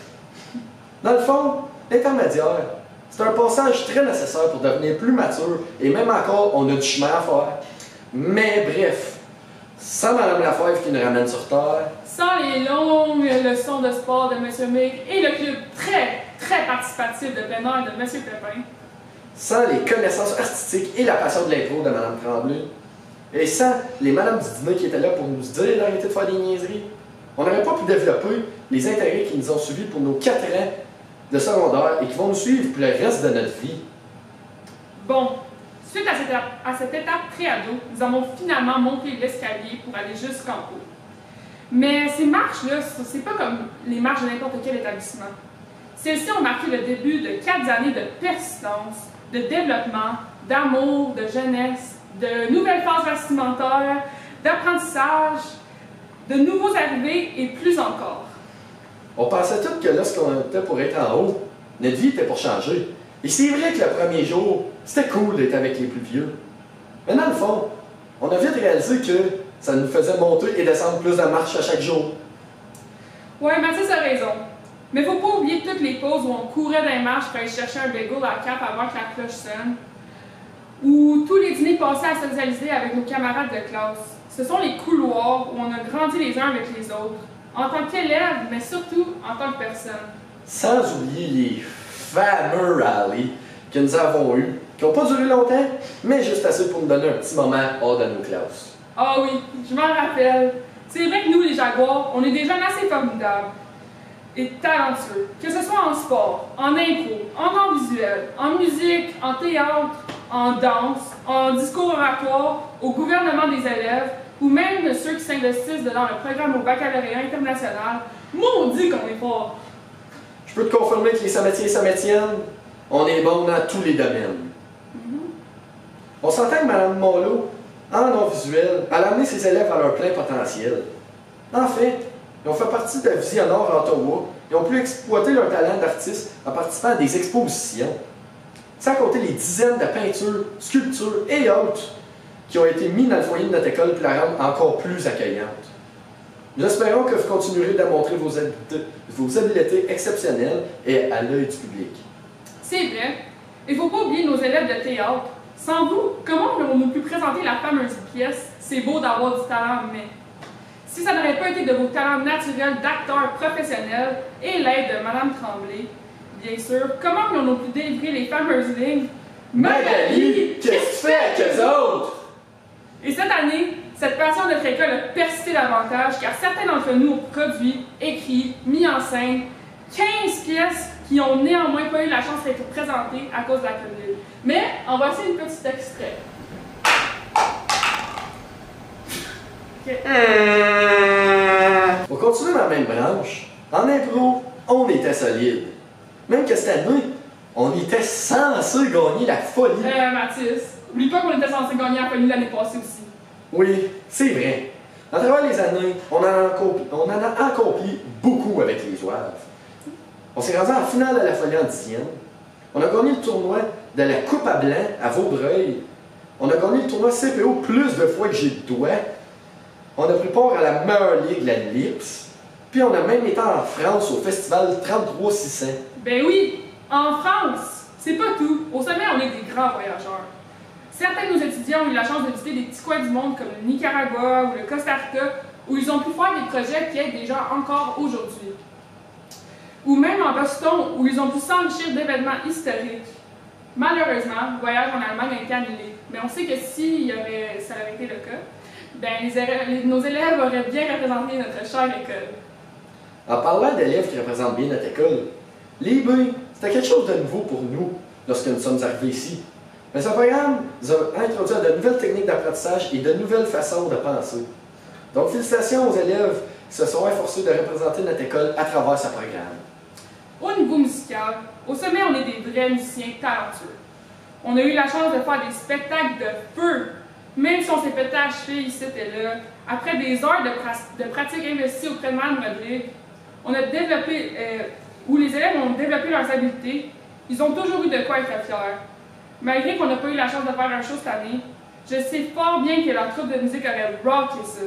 Speaker 3: Dans le fond, l'intermédiaire, c'est un passage très nécessaire pour devenir plus mature et même encore, on a du chemin à faire. Mais bref, sans Mme Lafèvre qui nous ramène sur Terre,
Speaker 13: sans les longues leçons de sport de M. Mick et le club très participatif de plein air de M. Pépin,
Speaker 3: sans les connaissances artistiques et la passion de l'impro de Mme Tremblay, et sans les Madames du dîner qui étaient là pour nous dire d'arrêter de faire des niaiseries, On n'aurait pas pu développer les intérêts qui nous ont suivis pour nos 4 ans de secondaire et qui vont nous suivre pour le reste de notre vie.
Speaker 13: Bon, suite à cette étape pré-ado, nous avons finalement monté l'escalier pour aller jusqu'en haut. Mais ces marches-là, c'est pas comme les marches de n'importe quel établissement. Celles-ci ont marqué le début de 4 années de persistance, de développement, d'amour, de jeunesse, de nouvelles phases vestimentaires, d'apprentissage, de nouveaux arrivés et plus encore.
Speaker 3: On pensait tous que lorsqu'on était pour être en haut, notre vie était pour changer. Et c'est vrai que le premier jour, c'était cool d'être avec les plus vieux. Mais dans le fond, on a vite réalisé que ça nous faisait monter et descendre plus de marches à chaque jour.
Speaker 13: Ouais, Mathis a raison. Mais faut pas oublier toutes les pauses où on courait dans les marches pour aller chercher un bagel à la cape avant que la cloche sonne. Ou tous les dîners passés à socialiser avec nos camarades de classe. Ce sont les couloirs où on a grandi les uns avec les autres, en tant qu'élèves, mais surtout en tant que personne.
Speaker 3: Sans oublier les fameux rallyes que nous avons eus, qui n'ont pas duré longtemps, mais juste assez pour nous donner un petit moment hors de nos classes.
Speaker 13: Ah oui, je m'en rappelle. C'est vrai que nous, les Jaguars, on est des jeunes assez formidables et talentueux, que ce soit en sport, en impro, en art visuel, en musique, en théâtre, en danse, en discours oratoire, au gouvernement des élèves, ou même ceux qui s'investissent dans le programme au baccalauréat international. Maudit qu'on est fort!
Speaker 3: Je peux te confirmer que les Sommetiers et Sommetiennes, on est bons dans tous les domaines. On s'entend que Mme Monlot, en art visuel, elle a amené ses élèves à leur plein potentiel. En fait, ils ont fait partie de la Vision Nord Ottawa et ont pu exploiter leur talent d'artiste en participant à des expositions. Sans compter les dizaines de peintures, sculptures et autres qui ont été mis dans le foyer de notre école pour la rendre encore plus accueillante. Nous espérons que vous continuerez de montrer vos habiletés exceptionnelles et à l'œil du public.
Speaker 13: C'est vrai. Il ne faut pas oublier nos élèves de théâtre. Sans vous, comment aurions-nous pu présenter la fameuse pièce « C'est beau d'avoir du talent, mais… » Si ça n'aurait pas été de vos talents naturels d'acteurs professionnels et l'aide de Mme Tremblay, bien sûr, comment aurions-nous pu délivrer les fameuses lignes «
Speaker 3: Magali, qu'est-ce que tu fais avec eux autres? »
Speaker 13: Et cette année, cette passion de notre école a persisté davantage car certains d'entre nous ont produit, écrit, mis en scène 15 pièces qui n'ont néanmoins pas eu la chance d'être présentées à cause de la COVID. Mais on va essayer un petit extrait. Okay.
Speaker 3: Pour continuer dans la même branche, en impro, on était solide. Même que cette année, on était censé gagner la folie.
Speaker 13: Mathis, oublie pas qu'on était censé gagner la folie l'année passée aussi.
Speaker 3: Oui, c'est vrai. À travers les années, on en a accompli beaucoup avec les Zouaves. On s'est rendu en finale de la folie en 10e. On a gagné le tournoi de la Coupe à Blanc à Vaudreuil. On a gagné le tournoi CPO plus de fois que j'ai le doigt. On a pris part à la meilleure ligue, la LIPS. Puis on a même été en France au festival 33-600.
Speaker 13: Ben oui, en France! C'est pas tout. Au sommet, on est des grands voyageurs. Certains de nos étudiants ont eu la chance de visiter des petits coins du monde comme le Nicaragua ou le Costa Rica, où ils ont pu faire des projets qui aident des gens encore aujourd'hui. Ou même en Boston, où ils ont pu s'enrichir d'événements historiques. Malheureusement, le voyage en Allemagne a été annulé. Mais on sait que si ça avait été le cas, ben, nos élèves auraient bien représenté notre chère école.
Speaker 3: En parlant d'élèves qui représentent bien notre école, l'IB, c'était quelque chose de nouveau pour nous lorsque nous sommes arrivés ici. Mais ce programme nous a introduit à de nouvelles techniques d'apprentissage et de nouvelles façons de penser. Donc, félicitations aux élèves qui se sont efforcés de représenter notre école à travers ce programme.
Speaker 13: Au niveau musical, au sommet, on est des vrais musiciens talentueux. On a eu la chance de faire des spectacles de feu, même si on s'est fait achever ici et là. Après des heures de pratique investies auprès de Mme Rodrigue, on a développé, où les élèves ont développé leurs habiletés, ils ont toujours eu de quoi être fiers. Malgré qu'on n'a pas eu la chance de faire un show cette année, je sais fort bien que la troupe de musique aurait rocké ça.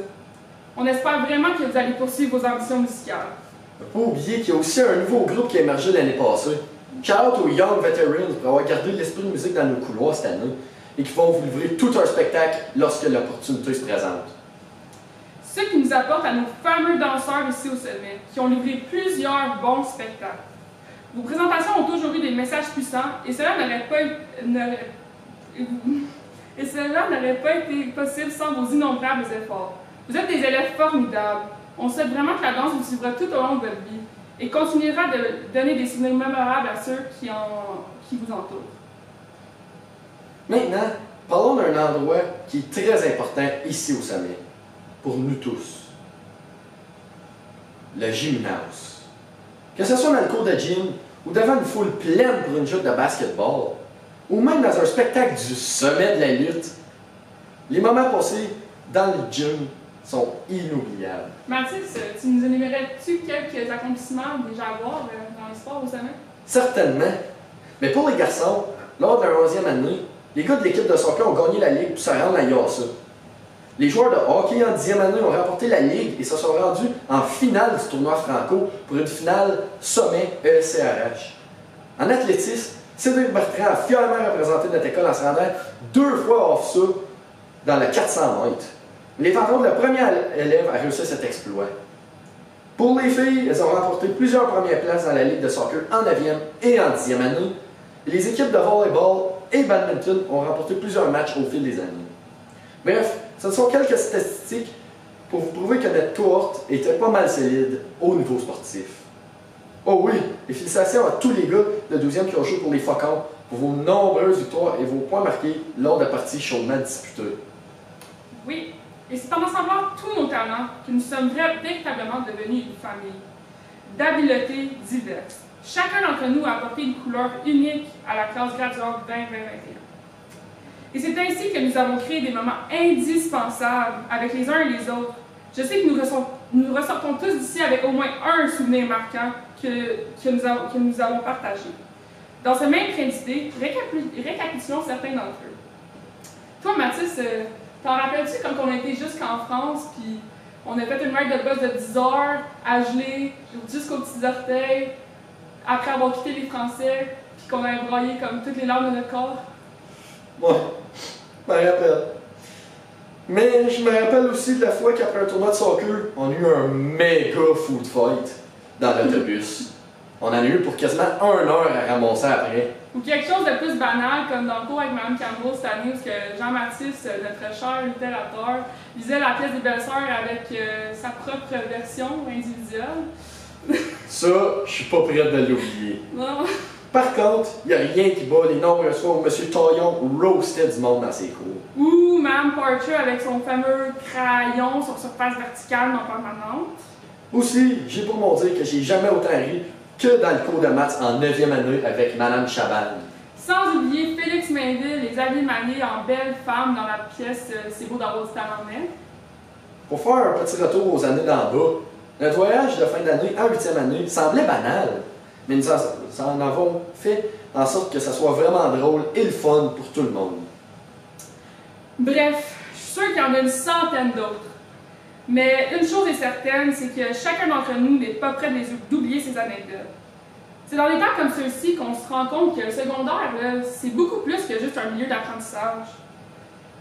Speaker 13: On espère vraiment que vous allez poursuivre vos ambitions musicales.
Speaker 3: Ne pas oublier qu'il y a aussi un nouveau groupe qui a émergé l'année passée. Shout-out aux Young Veterans pour avoir gardé l'esprit de musique dans nos couloirs cette année et qui vont vous livrer tout un spectacle lorsque l'opportunité se présente.
Speaker 13: Ce qui nous apporte à nos fameux danseurs ici au sommet, qui ont livré plusieurs bons spectacles. Vos présentations ont toujours eu des messages puissants et cela n'aurait pas été possible sans vos innombrables efforts. Vous êtes des élèves formidables. On souhaite vraiment que la danse vous suivra tout au long de votre vie et continuera de donner des souvenirs mémorables à ceux qui vous entourent.
Speaker 3: Maintenant, parlons d'un endroit qui est très important ici au sommet, pour nous tous. Le gymnase. Que ce soit dans le cours de gym, ou devant une foule pleine pour une joute de basketball, ou même dans un spectacle du sommet de la lutte, les moments passés dans le gym sont inoubliables.
Speaker 13: Mathis, tu nous énumérais-tu quelques accomplissements déjà à voir dans les sports au sommet?
Speaker 3: Certainement. Mais pour les garçons, lors de leur 11e année, les gars de l'équipe de soccer ont gagné la Ligue pour se rendre à Yassa. Les joueurs de hockey en 10e année ont remporté la Ligue et se sont rendus en finale du tournoi franco pour une finale sommet ESCRH. En athlétisme, Cédric Bertrand a fièrement représenté notre école en se rendant 2 fois hors ça dans le 400 mètres. Il est encore le premier élève à réussir cet exploit. Pour les filles, elles ont remporté plusieurs premières places dans la Ligue de soccer en 9e et en 10e année. Les équipes de volleyball et badminton ont remporté plusieurs matchs au fil des années. Bref, ce sont quelques statistiques pour vous prouver que notre cohorte était pas mal solide au niveau sportif. Oh oui, et félicitations à tous les gars de 12e qui ont joué pour les Faucons pour vos nombreuses victoires et vos points marqués lors de parties chaudement disputées.
Speaker 13: Oui, et c'est en savoir tous nos talents que nous sommes véritablement devenus une famille, d'habiletés diverses. Chacun d'entre nous a apporté une couleur unique à la classe graduante 2021. Et c'est ainsi que nous avons créé des moments indispensables avec les uns et les autres. Je sais que nous ressortons tous d'ici avec au moins un souvenir marquant que nous avons partagé. Dans ce même train d'idées, récapitulons certains d'entre eux. Toi, Mathis, t'en rappelles-tu quand on était jusqu'en France, puis on a fait une ride de bus de 10 heures à geler jusqu'aux petits orteils, après avoir quitté les Français, puis qu'on a broyé comme toutes les larmes de notre corps?
Speaker 3: Ouais, je me rappelle. Mais je me rappelle aussi de la fois qu'après un tournoi de soccer, on a eu un méga food fight dans l'autobus. On en a eu pour quasiment 1 heure à ramasser après.
Speaker 13: Ou quelque chose de plus banal, comme dans le cours avec Mme Cameron cette année, où Jean-Mathis, notre cher littérateur, lisait la pièce des Belles-Sœurs avec sa propre version individuelle.
Speaker 3: Ça, je suis pas prête de l'oublier.
Speaker 13: Non.
Speaker 3: Par contre, il n'y a rien qui bat les nombreuses fois où M. Taillon roastait du monde dans ses cours.
Speaker 13: Ou Mme Parcher avec son fameux crayon sur surface verticale non permanente.
Speaker 3: Aussi, j'ai pour mon dire que j'ai jamais autant ri que dans le cours de maths en 9e année avec Mme Chaban.
Speaker 13: Sans oublier Félix Mainville, les habits maniés en belle femme dans la pièce C'est beau d'avoir du talent, mais.
Speaker 3: Pour faire un petit retour aux années d'en bas, notre voyage de fin d'année en 8e année semblait banal, mais nous en avons fait en sorte que ça soit vraiment drôle et le fun pour tout le monde.
Speaker 13: Bref, je suis sûre qu'il y en a une centaine d'autres. Mais une chose est certaine, c'est que chacun d'entre nous n'est pas prêt d'oublier ces anecdotes. C'est dans des temps comme ceux-ci qu'on se rend compte que le secondaire, c'est beaucoup plus que juste un milieu d'apprentissage.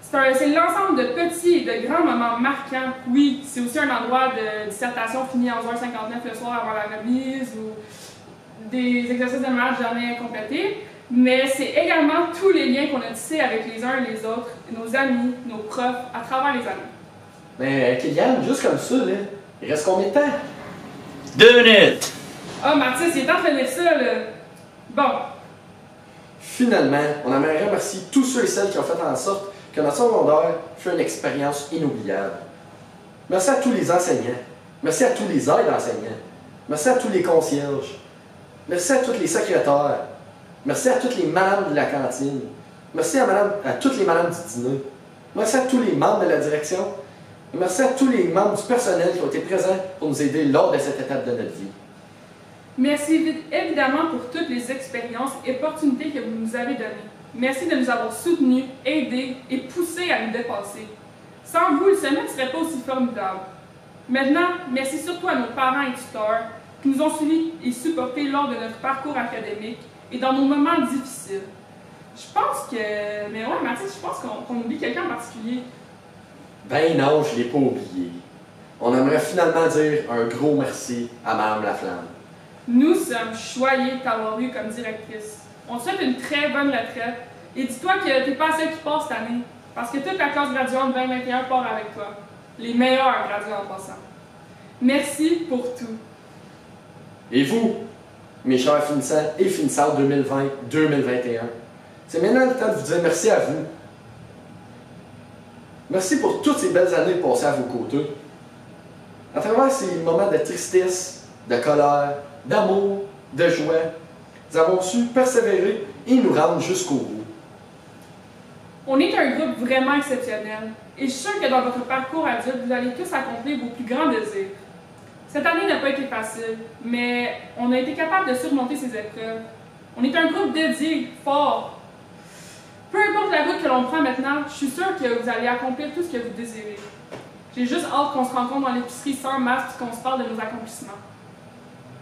Speaker 13: C'est l'ensemble de petits et de grands moments marquants. Oui, c'est aussi un endroit de dissertation finie à 11h59 le soir avant la remise ou des exercices de maths jamais complétés, mais c'est également tous les liens qu'on a tissés avec les uns et les autres, nos amis, nos profs, à travers les années.
Speaker 3: Mais Kylian, juste comme ça, là, il reste combien de temps?
Speaker 22: 2 minutes!
Speaker 13: Ah, Mathis, il est temps de finir ça, là. Bon.
Speaker 3: Finalement, on aimerait remercier tous ceux et celles qui ont fait en sorte que notre secondaire fut une expérience inoubliable. Merci à tous les enseignants. Merci à tous les aides enseignants. Merci à tous les concierges. Merci à tous les secrétaires. Merci à toutes les madames de la cantine. Merci à toutes les madames du dîner. Merci à tous les membres de la direction. Et merci à tous les membres du personnel qui ont été présents pour nous aider lors de cette étape de notre vie.
Speaker 13: Merci évidemment pour toutes les expériences et opportunités que vous nous avez données. Merci de nous avoir soutenus, aidés et poussés à nous dépasser. Sans vous, le sommet ne serait pas aussi formidable. Maintenant, merci surtout à nos parents et tuteurs qui nous ont suivis et supportés lors de notre parcours académique et dans nos moments difficiles. Je pense que... Mais ouais, Mathis, je pense qu'on oublie quelqu'un en particulier.
Speaker 3: Ben non, je ne l'ai pas oublié. On aimerait finalement dire un gros merci à Mme Laflamme.
Speaker 13: Nous sommes choyés de t'avoir eu comme directrice. On te souhaite une très bonne retraite et dis-toi que t'es pas la seule qui part cette année, parce que toute la classe graduante 2021 part avec toi. Les meilleurs gradués en passant. Merci pour tout.
Speaker 3: Et vous, mes chers finissants et finissantes 2020-2021, c'est maintenant le temps de vous dire merci à vous. Merci pour toutes ces belles années passées à vos côtés. À travers ces moments de tristesse, de colère, d'amour, de joie, nous avons su persévérer et nous rendre jusqu'au bout.
Speaker 13: On est un groupe vraiment exceptionnel et je suis sûre que dans votre parcours adulte, vous allez tous accomplir vos plus grands désirs. Cette année n'a pas été facile, mais on a été capable de surmonter ces épreuves. On est un groupe dédié, fort. Peu importe la route que l'on prend maintenant, je suis sûre que vous allez accomplir tout ce que vous désirez. J'ai juste hâte qu'on se rencontre dans l'épicerie sans masque et qu'on se parle de nos accomplissements.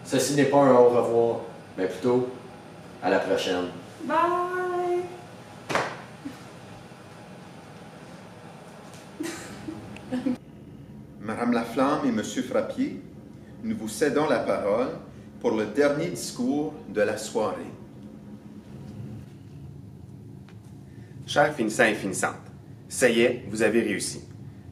Speaker 3: Ceci n'est pas un au revoir, mais plutôt à la prochaine.
Speaker 13: Bye!
Speaker 1: Madame Laflamme et Monsieur Frappier, nous vous cédons la parole pour le dernier discours de la soirée.
Speaker 4: Chers finissants et finissantes, ça y est, vous avez réussi.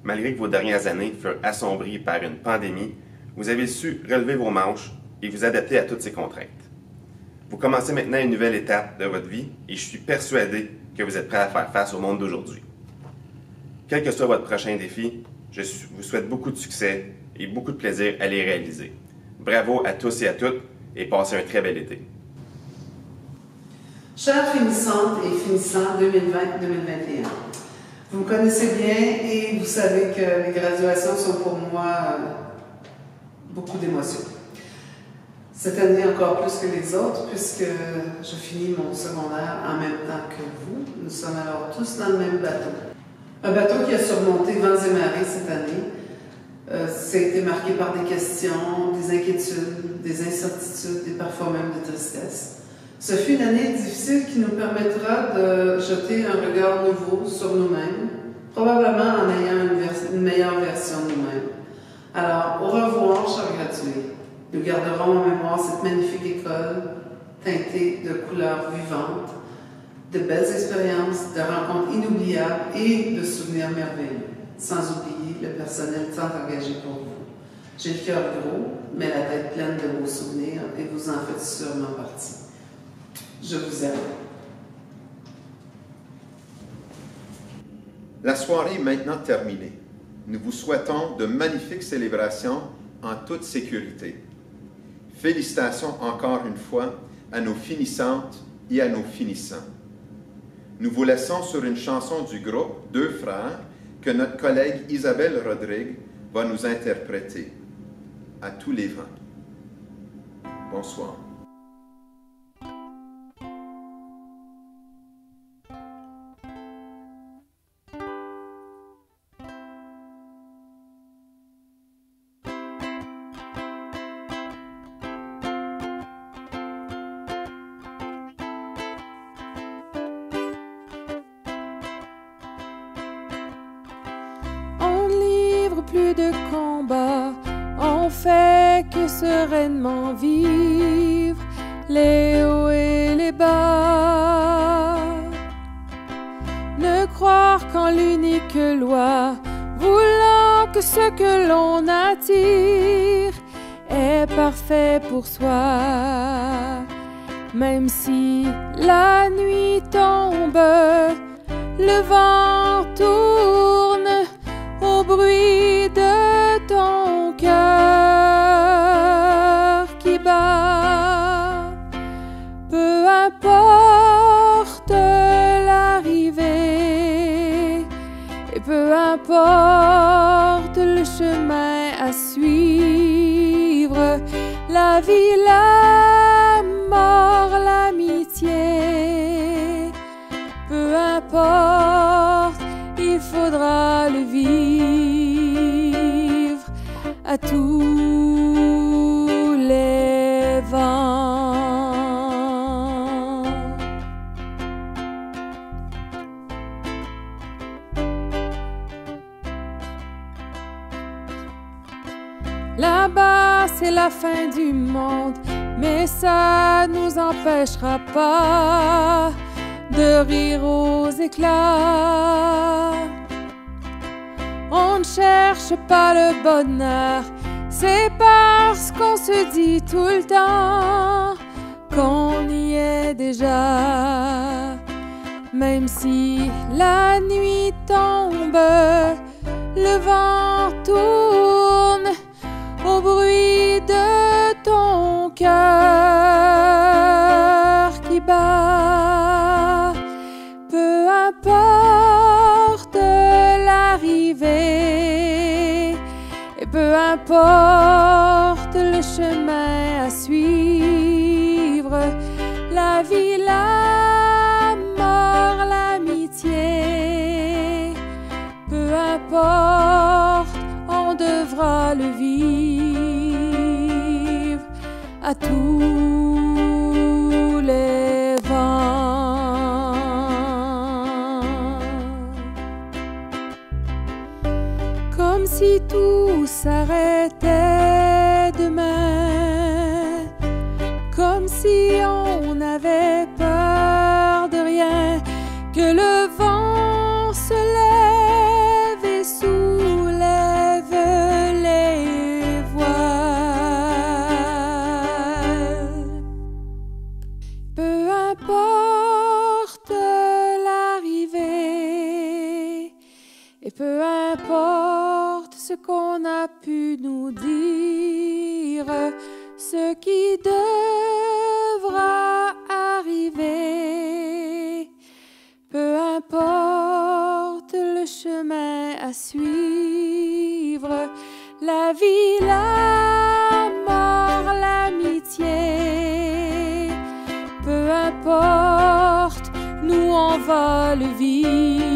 Speaker 4: Malgré que vos dernières années furent assombries par une pandémie, vous avez su relever vos manches et vous adapter à toutes ces contraintes. Vous commencez maintenant une nouvelle étape de votre vie et je suis persuadé que vous êtes prêts à faire face au monde d'aujourd'hui. Quel que soit votre prochain défi, je vous souhaite beaucoup de succès et beaucoup de plaisir à les réaliser. Bravo à tous et à toutes et passez un très bel été.
Speaker 5: Chers finissantes et finissants 2020-2021, vous me connaissez bien et vous savez que les graduations sont pour moi beaucoup d'émotions. Cette année encore plus que les autres, puisque je finis mon secondaire en même temps que vous. Nous sommes alors tous dans le même bateau. Un bateau qui a surmonté vents et marées cette année. Ça a été marqué par des questions, des inquiétudes, des incertitudes et parfois même de tristesse. Ce fut une année difficile qui nous permettra de jeter un regard nouveau sur nous-mêmes, probablement en ayant une meilleure version de nous-mêmes. Alors, au revoir, chers gradués. Nous garderons en mémoire cette magnifique école teintée de couleurs vivantes, de belles expériences, de rencontres inoubliables et de souvenirs merveilleux, sans oublier le personnel tant engagé pour vous. J'ai le cœur gros, mais la tête pleine de vos souvenirs et vous en faites sûrement partie. Je vous aime.
Speaker 1: La soirée est maintenant terminée. Nous vous souhaitons de magnifiques célébrations en toute sécurité. Félicitations encore une fois à nos finissantes et à nos finissants. Nous vous laissons sur une chanson du groupe Deux Frères que notre collègue Isabelle Rodrigue va nous interpréter. À tous les vents. Bonsoir.
Speaker 6: Plus de combat, on fait que sereinement vivre les hauts et les bas. Ne croire qu'en l'unique loi, voulant que ce que l'on attire est parfait pour soi. Même si la nuit tombe, le vent tourne au bruit de ton cœur qui bat. Peu importe l'arrivée et peu importe le chemin à suivre, la vie, la mort, l'amitié, peu importe, il faudra le vivre à tous les vents. Là-bas, c'est la fin du monde, mais ça nous empêchera pas de rire aux éclats. On ne cherche pas le bonheur, C'est parce qu'on se dit tout le temps qu'on y est déjà. Même si la nuit tombe, le vent tourne au bruit de ton cœur qui bat. Peu importe l'arrivée, et peu importe le chemin à suivre, la vie, la mort, l'amitié, peu importe, on devra le vivre à tous les vents. Comme si tout s'arrêtait demain, comme si on n'avait peur de rien, que le vent se lève et soulève les voiles. Peu importe l'arrivée, et peu importe ce qu'on a pu nous dire, ce qui devra arriver, peu importe le chemin à suivre, la vie, la mort, l'amitié, peu importe, nous on va le vivre